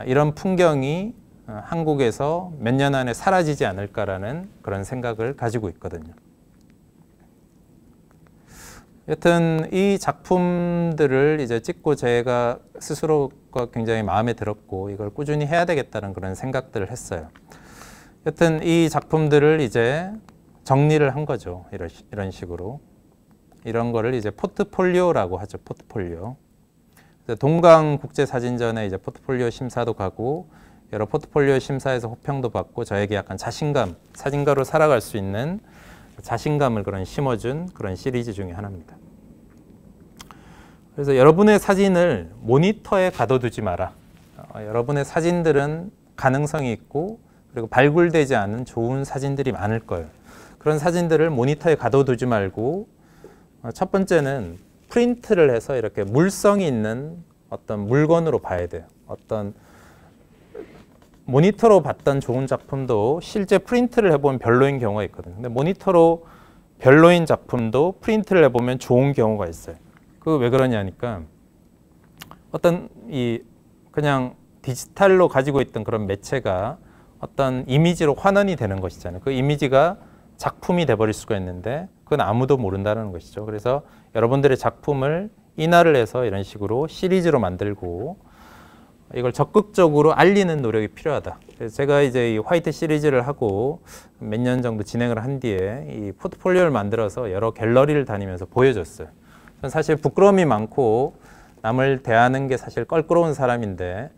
이런 풍경이 한국에서 몇 년 안에 사라지지 않을까라는 그런 생각을 가지고 있거든요. 여튼 이 작품들을 이제 찍고 제가 스스로가 굉장히 마음에 들었고 이걸 꾸준히 해야 되겠다는 그런 생각들을 했어요. 여튼 이 작품들을 이제 정리를 한 거죠. 이런 식으로. 이런 거를 이제 포트폴리오라고 하죠. 포트폴리오. 동강국제사진전에 이제 포트폴리오 심사도 가고 여러 포트폴리오 심사에서 호평도 받고 저에게 약간 자신감, 사진가로 살아갈 수 있는 자신감을 그런 심어준 그런 시리즈 중에 하나입니다. 그래서 여러분의 사진을 모니터에 가둬두지 마라. 여러분의 사진들은 가능성이 있고 그리고 발굴되지 않은 좋은 사진들이 많을 거예요. 그런 사진들을 모니터에 가둬두지 말고 첫 번째는 프린트를 해서 이렇게 물성이 있는 어떤 물건으로 봐야 돼요. 어떤 모니터로 봤던 좋은 작품도 실제 프린트를 해보면 별로인 경우가 있거든요. 근데 모니터로 별로인 작품도 프린트를 해보면 좋은 경우가 있어요. 그 왜 그러냐니까 어떤 그냥 디지털로 가지고 있던 그런 매체가 어떤 이미지로 환원이 되는 것이잖아요. 그 이미지가 작품이 돼버릴 수가 있는데 그건 아무도 모른다는 것이죠. 그래서 여러분들의 작품을 인화를 해서 이런 식으로 시리즈로 만들고 이걸 적극적으로 알리는 노력이 필요하다. 그래서 제가 이제 이 화이트 시리즈를 하고 몇 년 정도 진행을 한 뒤에 이 포트폴리오를 만들어서 여러 갤러리를 다니면서 보여줬어요. 저는 사실 부끄러움이 많고 남을 대하는 게 사실 껄끄러운 사람인데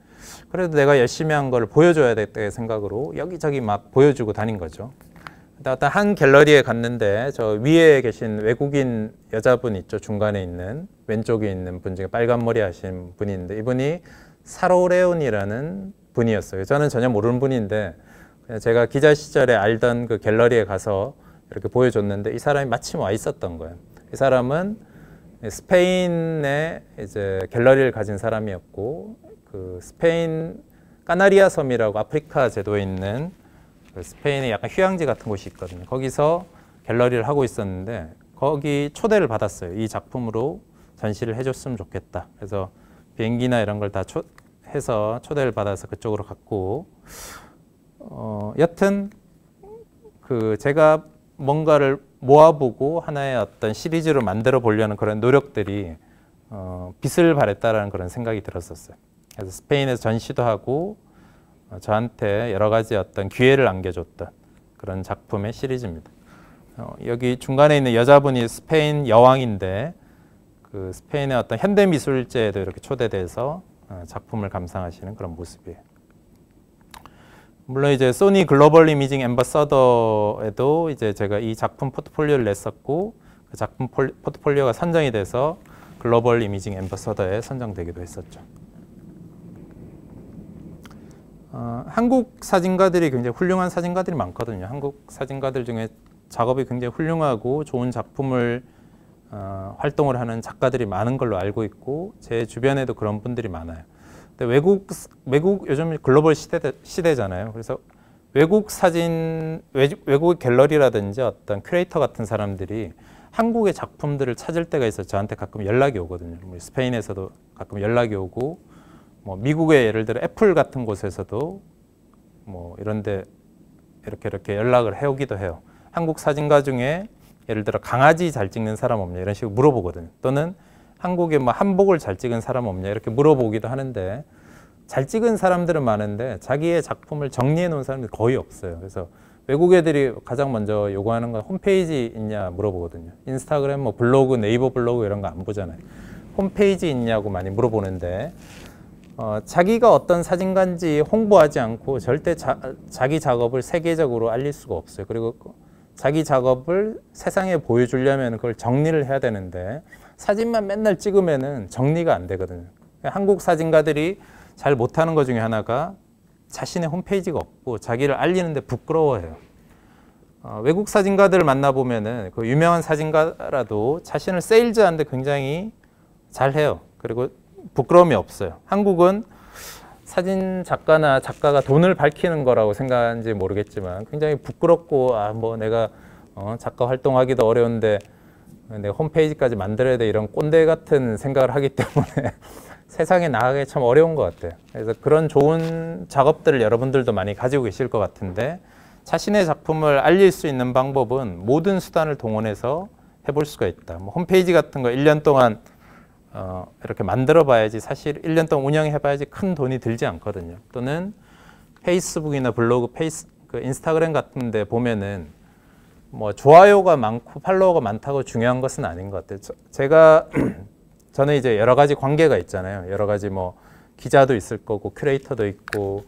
그래도 내가 열심히 한 걸 보여줘야 될 생각으로 여기저기 막 보여주고 다닌 거죠. 어떤 한 갤러리에 갔는데 저 위에 계신 외국인 여자분 있죠. 중간에 있는 왼쪽에 있는 분 중에 빨간 머리 하신 분이 있는데 이분이 사로레온이라는 분이었어요. 저는 전혀 모르는 분인데 제가 기자 시절에 알던 그 갤러리에 가서 이렇게 보여줬는데 이 사람이 마침 와 있었던 거예요. 이 사람은 스페인의 이제 갤러리를 가진 사람이었고 그 스페인 까나리아 섬이라고 아프리카 제도에 있는 그 스페인의 약간 휴양지 같은 곳이 있거든요. 거기서 갤러리를 하고 있었는데 거기 초대를 받았어요. 이 작품으로 전시를 해줬으면 좋겠다. 그래서 비행기나 이런 걸 다 해서 초대를 받아서 그쪽으로 갔고 여튼 그 제가 뭔가를 모아보고 하나의 어떤 시리즈로 만들어 보려는 그런 노력들이 빛을 발했다라는 그런 생각이 들었었어요. 그래서 스페인에서 전시도 하고 저한테 여러 가지 어떤 기회를 안겨줬던 그런 작품의 시리즈입니다. 여기 중간에 있는 여자분이 스페인 여왕인데 그 스페인의 어떤 현대미술제에도 이렇게 초대돼서 작품을 감상하시는 그런 모습이에요. 물론 이제 소니 글로벌 이미징 앰버서더에도 이제 제가 이 작품 포트폴리오를 냈었고 그 작품 포트폴리오가 선정이 돼서 글로벌 이미징 앰버서더에 선정되기도 했었죠. 한국 사진가들이 굉장히 훌륭한 사진가들이 많거든요. 한국 사진가들 중에 작업이 굉장히 훌륭하고 좋은 작품을 활동을 하는 작가들이 많은 걸로 알고 있고 제 주변에도 그런 분들이 많아요. 근데 외국 요즘 글로벌 시대잖아요. 그래서 외국 사진, 외국 갤러리라든지 어떤 큐레이터 같은 사람들이 한국의 작품들을 찾을 때가 있어서 저한테 가끔 연락이 오거든요. 스페인에서도 가끔 연락이 오고 뭐 미국의 예를 들어 애플 같은 곳에서도 뭐 이런데 이렇게 연락을 해오기도 해요. 한국 사진가 중에 예를 들어 강아지 잘 찍는 사람 없냐 이런 식으로 물어보거든요. 또는 한국에 뭐 한복을 잘 찍은 사람 없냐 이렇게 물어보기도 하는데 잘 찍은 사람들은 많은데 자기의 작품을 정리해 놓은 사람들이 거의 없어요. 그래서 외국 애들이 가장 먼저 요구하는 건 홈페이지 있냐 물어보거든요. 인스타그램, 뭐 블로그, 네이버 블로그 이런 거 안 보잖아요. 홈페이지 있냐고 많이 물어보는데 자기가 어떤 사진가인지 홍보하지 않고 절대 자기 작업을 세계적으로 알릴 수가 없어요. 그리고 자기 작업을 세상에 보여주려면 그걸 정리를 해야 되는데 사진만 맨날 찍으면은 정리가 안 되거든요. 한국 사진가들이 잘 못하는 것 중에 하나가 자신의 홈페이지가 없고 자기를 알리는데 부끄러워해요. 외국 사진가들을 만나보면은 그 유명한 사진가라도 자신을 세일즈하는데 굉장히 잘해요. 그리고 부끄러움이 없어요. 한국은 사진 작가나 작가가 돈을 밝히는 거라고 생각하는지 모르겠지만 굉장히 부끄럽고 뭐 내가 작가 활동하기도 어려운데 내가 홈페이지까지 만들어야 돼 이런 꼰대 같은 생각을 하기 때문에 세상에 나가기 참 어려운 것 같아요. 그래서 그런 좋은 작업들을 여러분들도 많이 가지고 계실 것 같은데 자신의 작품을 알릴 수 있는 방법은 모든 수단을 동원해서 해볼 수가 있다. 뭐 홈페이지 같은 거 1년 동안 이렇게 만들어 봐야지 사실 1년 동안 운영해 봐야지 큰 돈이 들지 않거든요. 또는 페이스북이나 블로그, 인스타그램 같은 데 보면은 뭐 좋아요가 많고 팔로워가 많다고 중요한 것은 아닌 것 같아요. 저는 이제 여러 가지 관계가 있잖아요. 여러 가지 뭐 기자도 있을 거고 큐레이터도 있고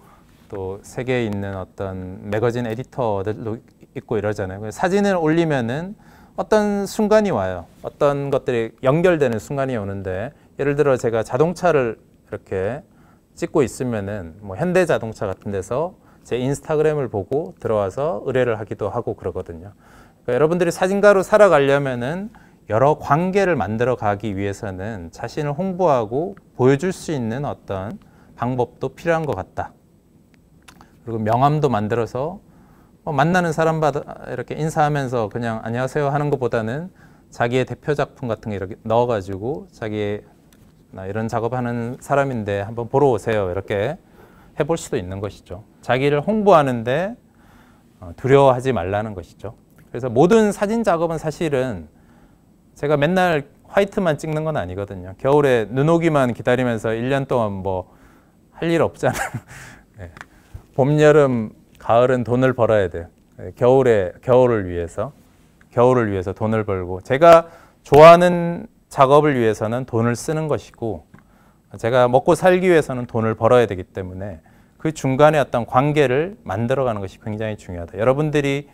또 세계에 있는 어떤 매거진 에디터들도 있고 이러잖아요. 사진을 올리면은 어떤 순간이 와요. 어떤 것들이 연결되는 순간이 오는데 예를 들어 제가 자동차를 이렇게 찍고 있으면은 뭐 현대자동차 같은 데서 제 인스타그램을 보고 들어와서 의뢰를 하기도 하고 그러거든요. 그러니까 여러분들이 사진가로 살아가려면은 여러 관계를 만들어 가기 위해서는 자신을 홍보하고 보여줄 수 있는 어떤 방법도 필요한 것 같다. 그리고 명함도 만들어서 만나는 사람마다 이렇게 인사하면서 그냥 안녕하세요 하는 것보다는 자기의 대표 작품 같은 거 이렇게 넣어가지고 자기의 나 이런 작업하는 사람인데 한번 보러 오세요 이렇게 해볼 수도 있는 것이죠. 자기를 홍보하는데 두려워하지 말라는 것이죠. 그래서 모든 사진 작업은 사실은 제가 맨날 화이트만 찍는 건 아니거든요. 겨울에 눈 오기만 기다리면서 1년 동안 뭐 할 일 없잖아요. 네. 봄, 여름, 가을은 돈을 벌어야 돼요. 겨울을 위해서 돈을 벌고 제가 좋아하는 작업을 위해서는 돈을 쓰는 것이고 제가 먹고 살기 위해서는 돈을 벌어야 되기 때문에 그 중간에 어떤 관계를 만들어가는 것이 굉장히 중요하다. 여러분들이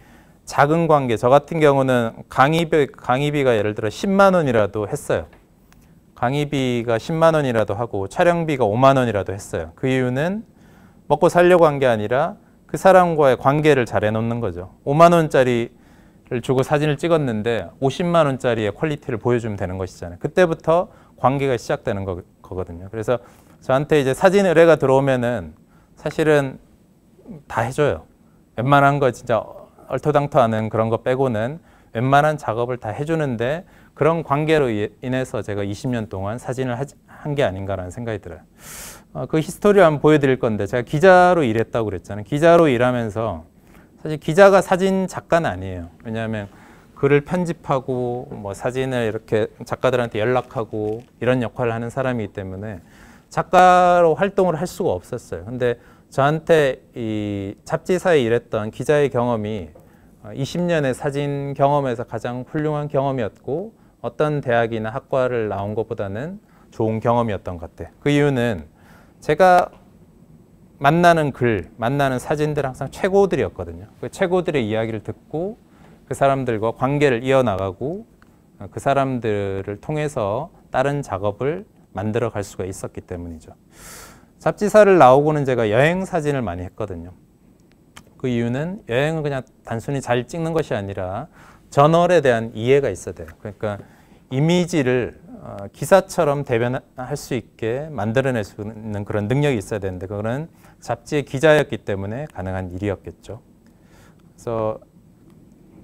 작은 관계, 저 같은 경우는 강의비가 예를 들어 10만 원이라도 했어요. 강의비가 10만 원이라도 하고 촬영비가 5만 원이라도 했어요. 그 이유는 먹고 살려고 한 게 아니라 그 사람과의 관계를 잘 해놓는 거죠. 5만 원짜리를 주고 사진을 찍었는데 50만 원짜리의 퀄리티를 보여주면 되는 것이잖아요. 그때부터 관계가 시작되는 거거든요. 그래서 저한테 이제 사진 의뢰가 들어오면은 사실은 다 해줘요. 웬만한 거 진짜 얼토당토하는 그런 거 빼고는 웬만한 작업을 다 해주는데 그런 관계로 인해서 제가 20년 동안 사진을 한 게 아닌가라는 생각이 들어요. 그 히스토리를 한번 보여드릴 건데 제가 기자로 일했다고 그랬잖아요. 기자로 일하면서 사실 기자가 사진 작가는 아니에요. 왜냐하면 글을 편집하고 뭐 사진을 이렇게 작가들한테 연락하고 이런 역할을 하는 사람이기 때문에 작가로 활동을 할 수가 없었어요. 근데 저한테 이 잡지사에 일했던 기자의 경험이 20년의 사진 경험에서 가장 훌륭한 경험이었고 어떤 대학이나 학과를 나온 것보다는 좋은 경험이었던 것 같아요. 그 이유는 제가 만나는 글, 만나는 사진들 항상 최고들이었거든요. 그 최고들의 이야기를 듣고 그 사람들과 관계를 이어나가고 그 사람들을 통해서 다른 작업을 만들어 갈 수가 있었기 때문이죠. 잡지사를 나오고는 제가 여행 사진을 많이 했거든요. 그 이유는 여행은 그냥 단순히 잘 찍는 것이 아니라 저널에 대한 이해가 있어야 돼요. 그러니까 이미지를 기사처럼 대변할 수 있게 만들어낼 수 있는 그런 능력이 있어야 되는데 그거는 잡지의 기자였기 때문에 가능한 일이었겠죠. 그래서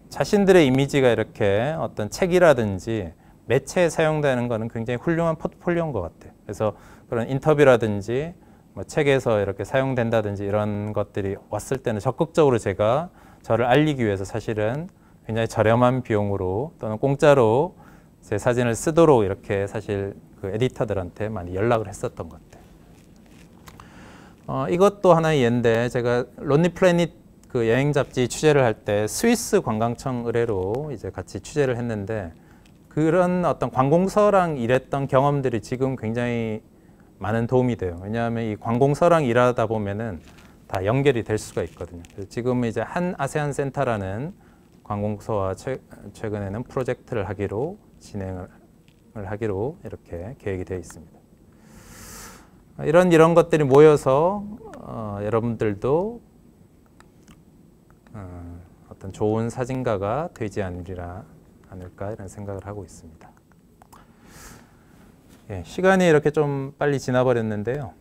자신들의 이미지가 이렇게 어떤 책이라든지 매체에 사용되는 것은 굉장히 훌륭한 포트폴리오인 것 같아요. 그래서 그런 인터뷰라든지 뭐 책에서 이렇게 사용된다든지 이런 것들이 왔을 때는 적극적으로 제가 저를 알리기 위해서 사실은 굉장히 저렴한 비용으로 또는 공짜로 제 사진을 쓰도록 이렇게 사실 그 에디터들한테 많이 연락을 했었던 것 같아요. 이것도 하나의 예인데 제가 론리 플래닛 그 여행 잡지 취재를 할 때 스위스 관광청 의뢰로 이제 같이 취재를 했는데 그런 어떤 관공서랑 일했던 경험들이 지금 굉장히 많은 도움이 돼요. 왜냐하면 이 관공서랑 일하다 보면은 다 연결이 될 수가 있거든요. 지금 이제 한 아세안 센터라는 관공서와 최근에는 프로젝트를 진행을 하기로 이렇게 계획이 되어 있습니다. 이런 것들이 모여서 여러분들도 어떤 좋은 사진가가 되지 않을까 이런 생각을 하고 있습니다. 예, 시간이 이렇게 좀 빨리 지나버렸는데요.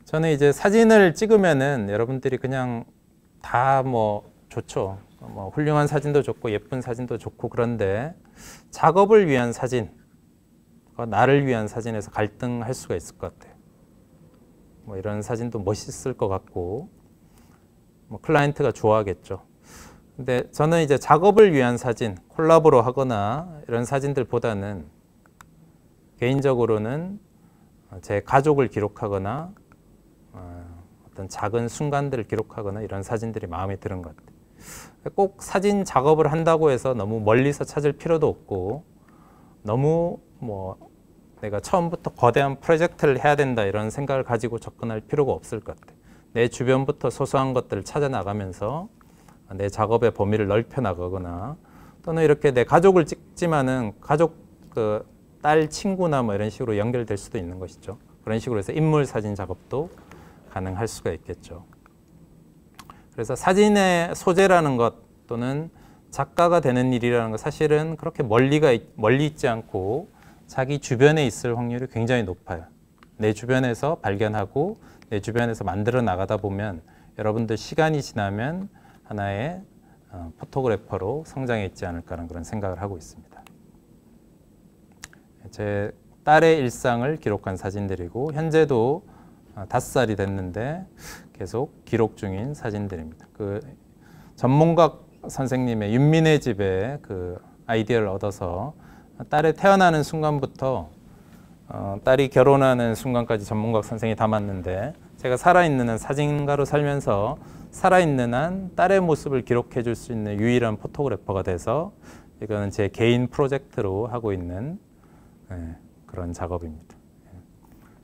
저는 이제 사진을 찍으면은 여러분들이 그냥 다 뭐 좋죠. 뭐 훌륭한 사진도 좋고 예쁜 사진도 좋고 그런데 작업을 위한 사진 나를 위한 사진에서 갈등할 수가 있을 것 같아요. 뭐 이런 사진도 멋있을 것 같고 뭐 클라이언트가 좋아하겠죠. 근데 저는 이제 작업을 위한 사진, 콜라보로 하거나 이런 사진들보다는 개인적으로는 제 가족을 기록하거나 어떤 작은 순간들을 기록하거나 이런 사진들이 마음에 드는 것 같아요. 꼭 사진 작업을 한다고 해서 너무 멀리서 찾을 필요도 없고 너무 뭐 내가 처음부터 거대한 프로젝트를 해야 된다 이런 생각을 가지고 접근할 필요가 없을 것 같아요. 내 주변부터 소소한 것들을 찾아 나가면서 내 작업의 범위를 넓혀 나가거나 또는 이렇게 내 가족을 찍지만은 가족 딸 친구나 뭐 이런 식으로 연결될 수도 있는 것이죠. 그런 식으로 해서 인물 사진 작업도 가능할 수가 있겠죠. 그래서 사진의 소재라는 것 또는 작가가 되는 일이라는 것 사실은 그렇게 멀리 있지 않고 자기 주변에 있을 확률이 굉장히 높아요. 내 주변에서 발견하고 내 주변에서 만들어 나가다 보면 여러분들 시간이 지나면 하나의 포토그래퍼로 성장해 있지 않을까라는 그런 생각을 하고 있습니다. 제 딸의 일상을 기록한 사진들이고 현재도 5살이 됐는데 계속 기록 중인 사진들입니다. 그 전문각 선생님의 윤민의 집에 그 아이디어를 얻어서 딸이 태어나는 순간부터 딸이 결혼하는 순간까지 전문각 선생이 담았는데 제가 살아있는 한 사진가로 살면서 살아있는 한 딸의 모습을 기록해 줄 수 있는 유일한 포토그래퍼가 돼서 이거는 제 개인 프로젝트로 하고 있는 그런 작업입니다.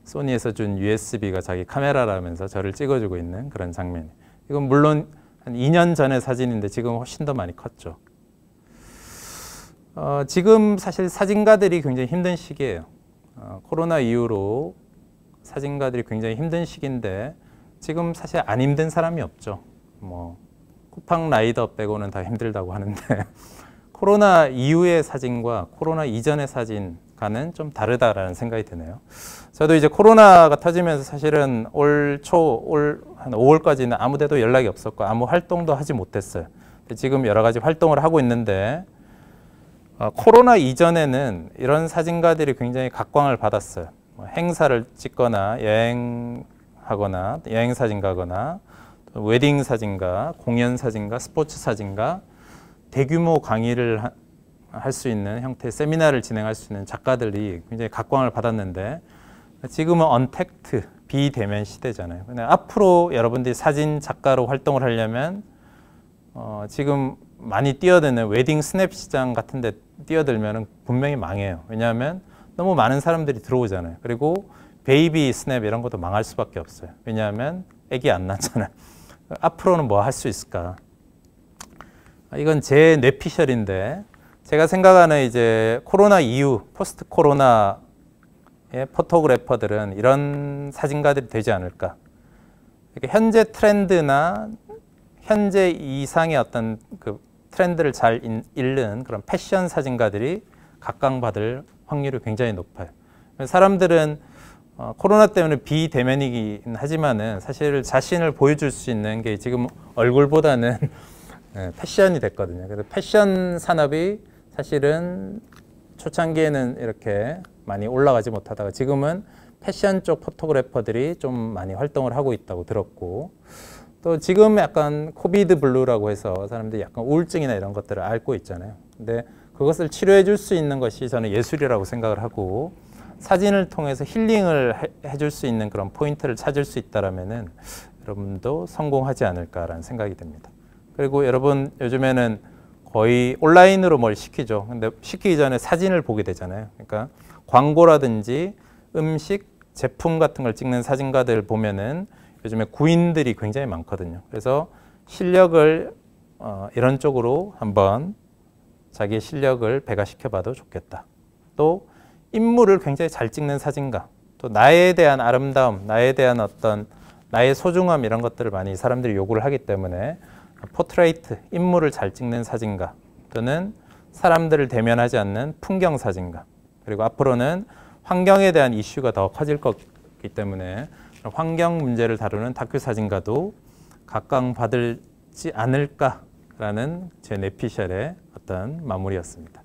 소니에서 준 USB가 자기 카메라라면서 저를 찍어주고 있는 그런 장면. 이건 물론 한 2년 전의 사진인데 지금 훨씬 더 많이 컸죠. 지금 사실 사진가들이 굉장히 힘든 시기예요. 코로나 이후로 사진가들이 굉장히 힘든 시기인데 지금 사실 안 힘든 사람이 없죠. 뭐 쿠팡 라이더 빼고는 다 힘들다고 하는데 코로나 이후의 사진과 코로나 이전의 사진과는 좀 다르다라는 생각이 드네요. 저도 이제 코로나가 터지면서 사실은 올 한 5월까지는 아무 데도 연락이 없었고 아무 활동도 하지 못했어요. 지금 여러 가지 활동을 하고 있는데 코로나 이전에는 이런 사진가들이 굉장히 각광을 받았어요. 행사를 찍거나 여행하거나 여행 사진 가거나 웨딩 사진가, 공연 사진가, 스포츠 사진가, 대규모 강의를 할 수 있는 형태의 세미나를 진행할 수 있는 작가들이 굉장히 각광을 받았는데 지금은 언택트, 비대면 시대잖아요. 근데 앞으로 여러분들이 사진 작가로 활동을 하려면 지금 많이 뛰어드는 웨딩 스냅 시장 같은 데 뛰어들면 분명히 망해요. 왜냐하면 너무 많은 사람들이 들어오잖아요. 그리고 베이비 스냅 이런 것도 망할 수밖에 없어요. 왜냐하면 애기 안 낳잖아요. 앞으로는 뭐 할 수 있을까? 이건 제 뇌피셜인데 제가 생각하는 이제 코로나 이후 포스트 코로나의 포토그래퍼들은 이런 사진가들이 되지 않을까. 현재 트렌드나 현재 이상의 어떤 그 트렌드를 잘 읽는 그런 패션 사진가들이 각광받을 확률이 굉장히 높아요. 사람들은 코로나 때문에 비대면이긴 하지만은 사실 자신을 보여줄 수 있는 게 지금 얼굴보다는 패션이 됐거든요. 그래서 패션 산업이 사실은 초창기에는 이렇게 많이 올라가지 못하다가 지금은 패션 쪽 포토그래퍼들이 좀 많이 활동을 하고 있다고 들었고 또 지금 약간 코비드 블루라고 해서 사람들이 약간 우울증이나 이런 것들을 앓고 있잖아요. 근데 그것을 치료해 줄 수 있는 것이 저는 예술이라고 생각을 하고 사진을 통해서 힐링을 해줄 수 있는 그런 포인트를 찾을 수 있다라면은 여러분도 성공하지 않을까라는 생각이 듭니다. 그리고 여러분 요즘에는 거의 온라인으로 뭘 시키죠. 근데 시키기 전에 사진을 보게 되잖아요. 그러니까 광고라든지 음식, 제품 같은 걸 찍는 사진가들 보면은 요즘에 구인들이 굉장히 많거든요. 그래서 실력을 이런 쪽으로 한번 자기의 실력을 배가시켜 봐도 좋겠다. 또 인물을 굉장히 잘 찍는 사진가, 또 나에 대한 아름다움, 나에 대한 어떤 나의 소중함 이런 것들을 많이 사람들이 요구를 하기 때문에 포트레이트, 인물을 잘 찍는 사진가 또는 사람들을 대면하지 않는 풍경 사진가 그리고 앞으로는 환경에 대한 이슈가 더 커질 거기 때문에 환경 문제를 다루는 다큐 사진가도 각광받지 않을까라는 제 뇌피셜의 어떤 마무리였습니다.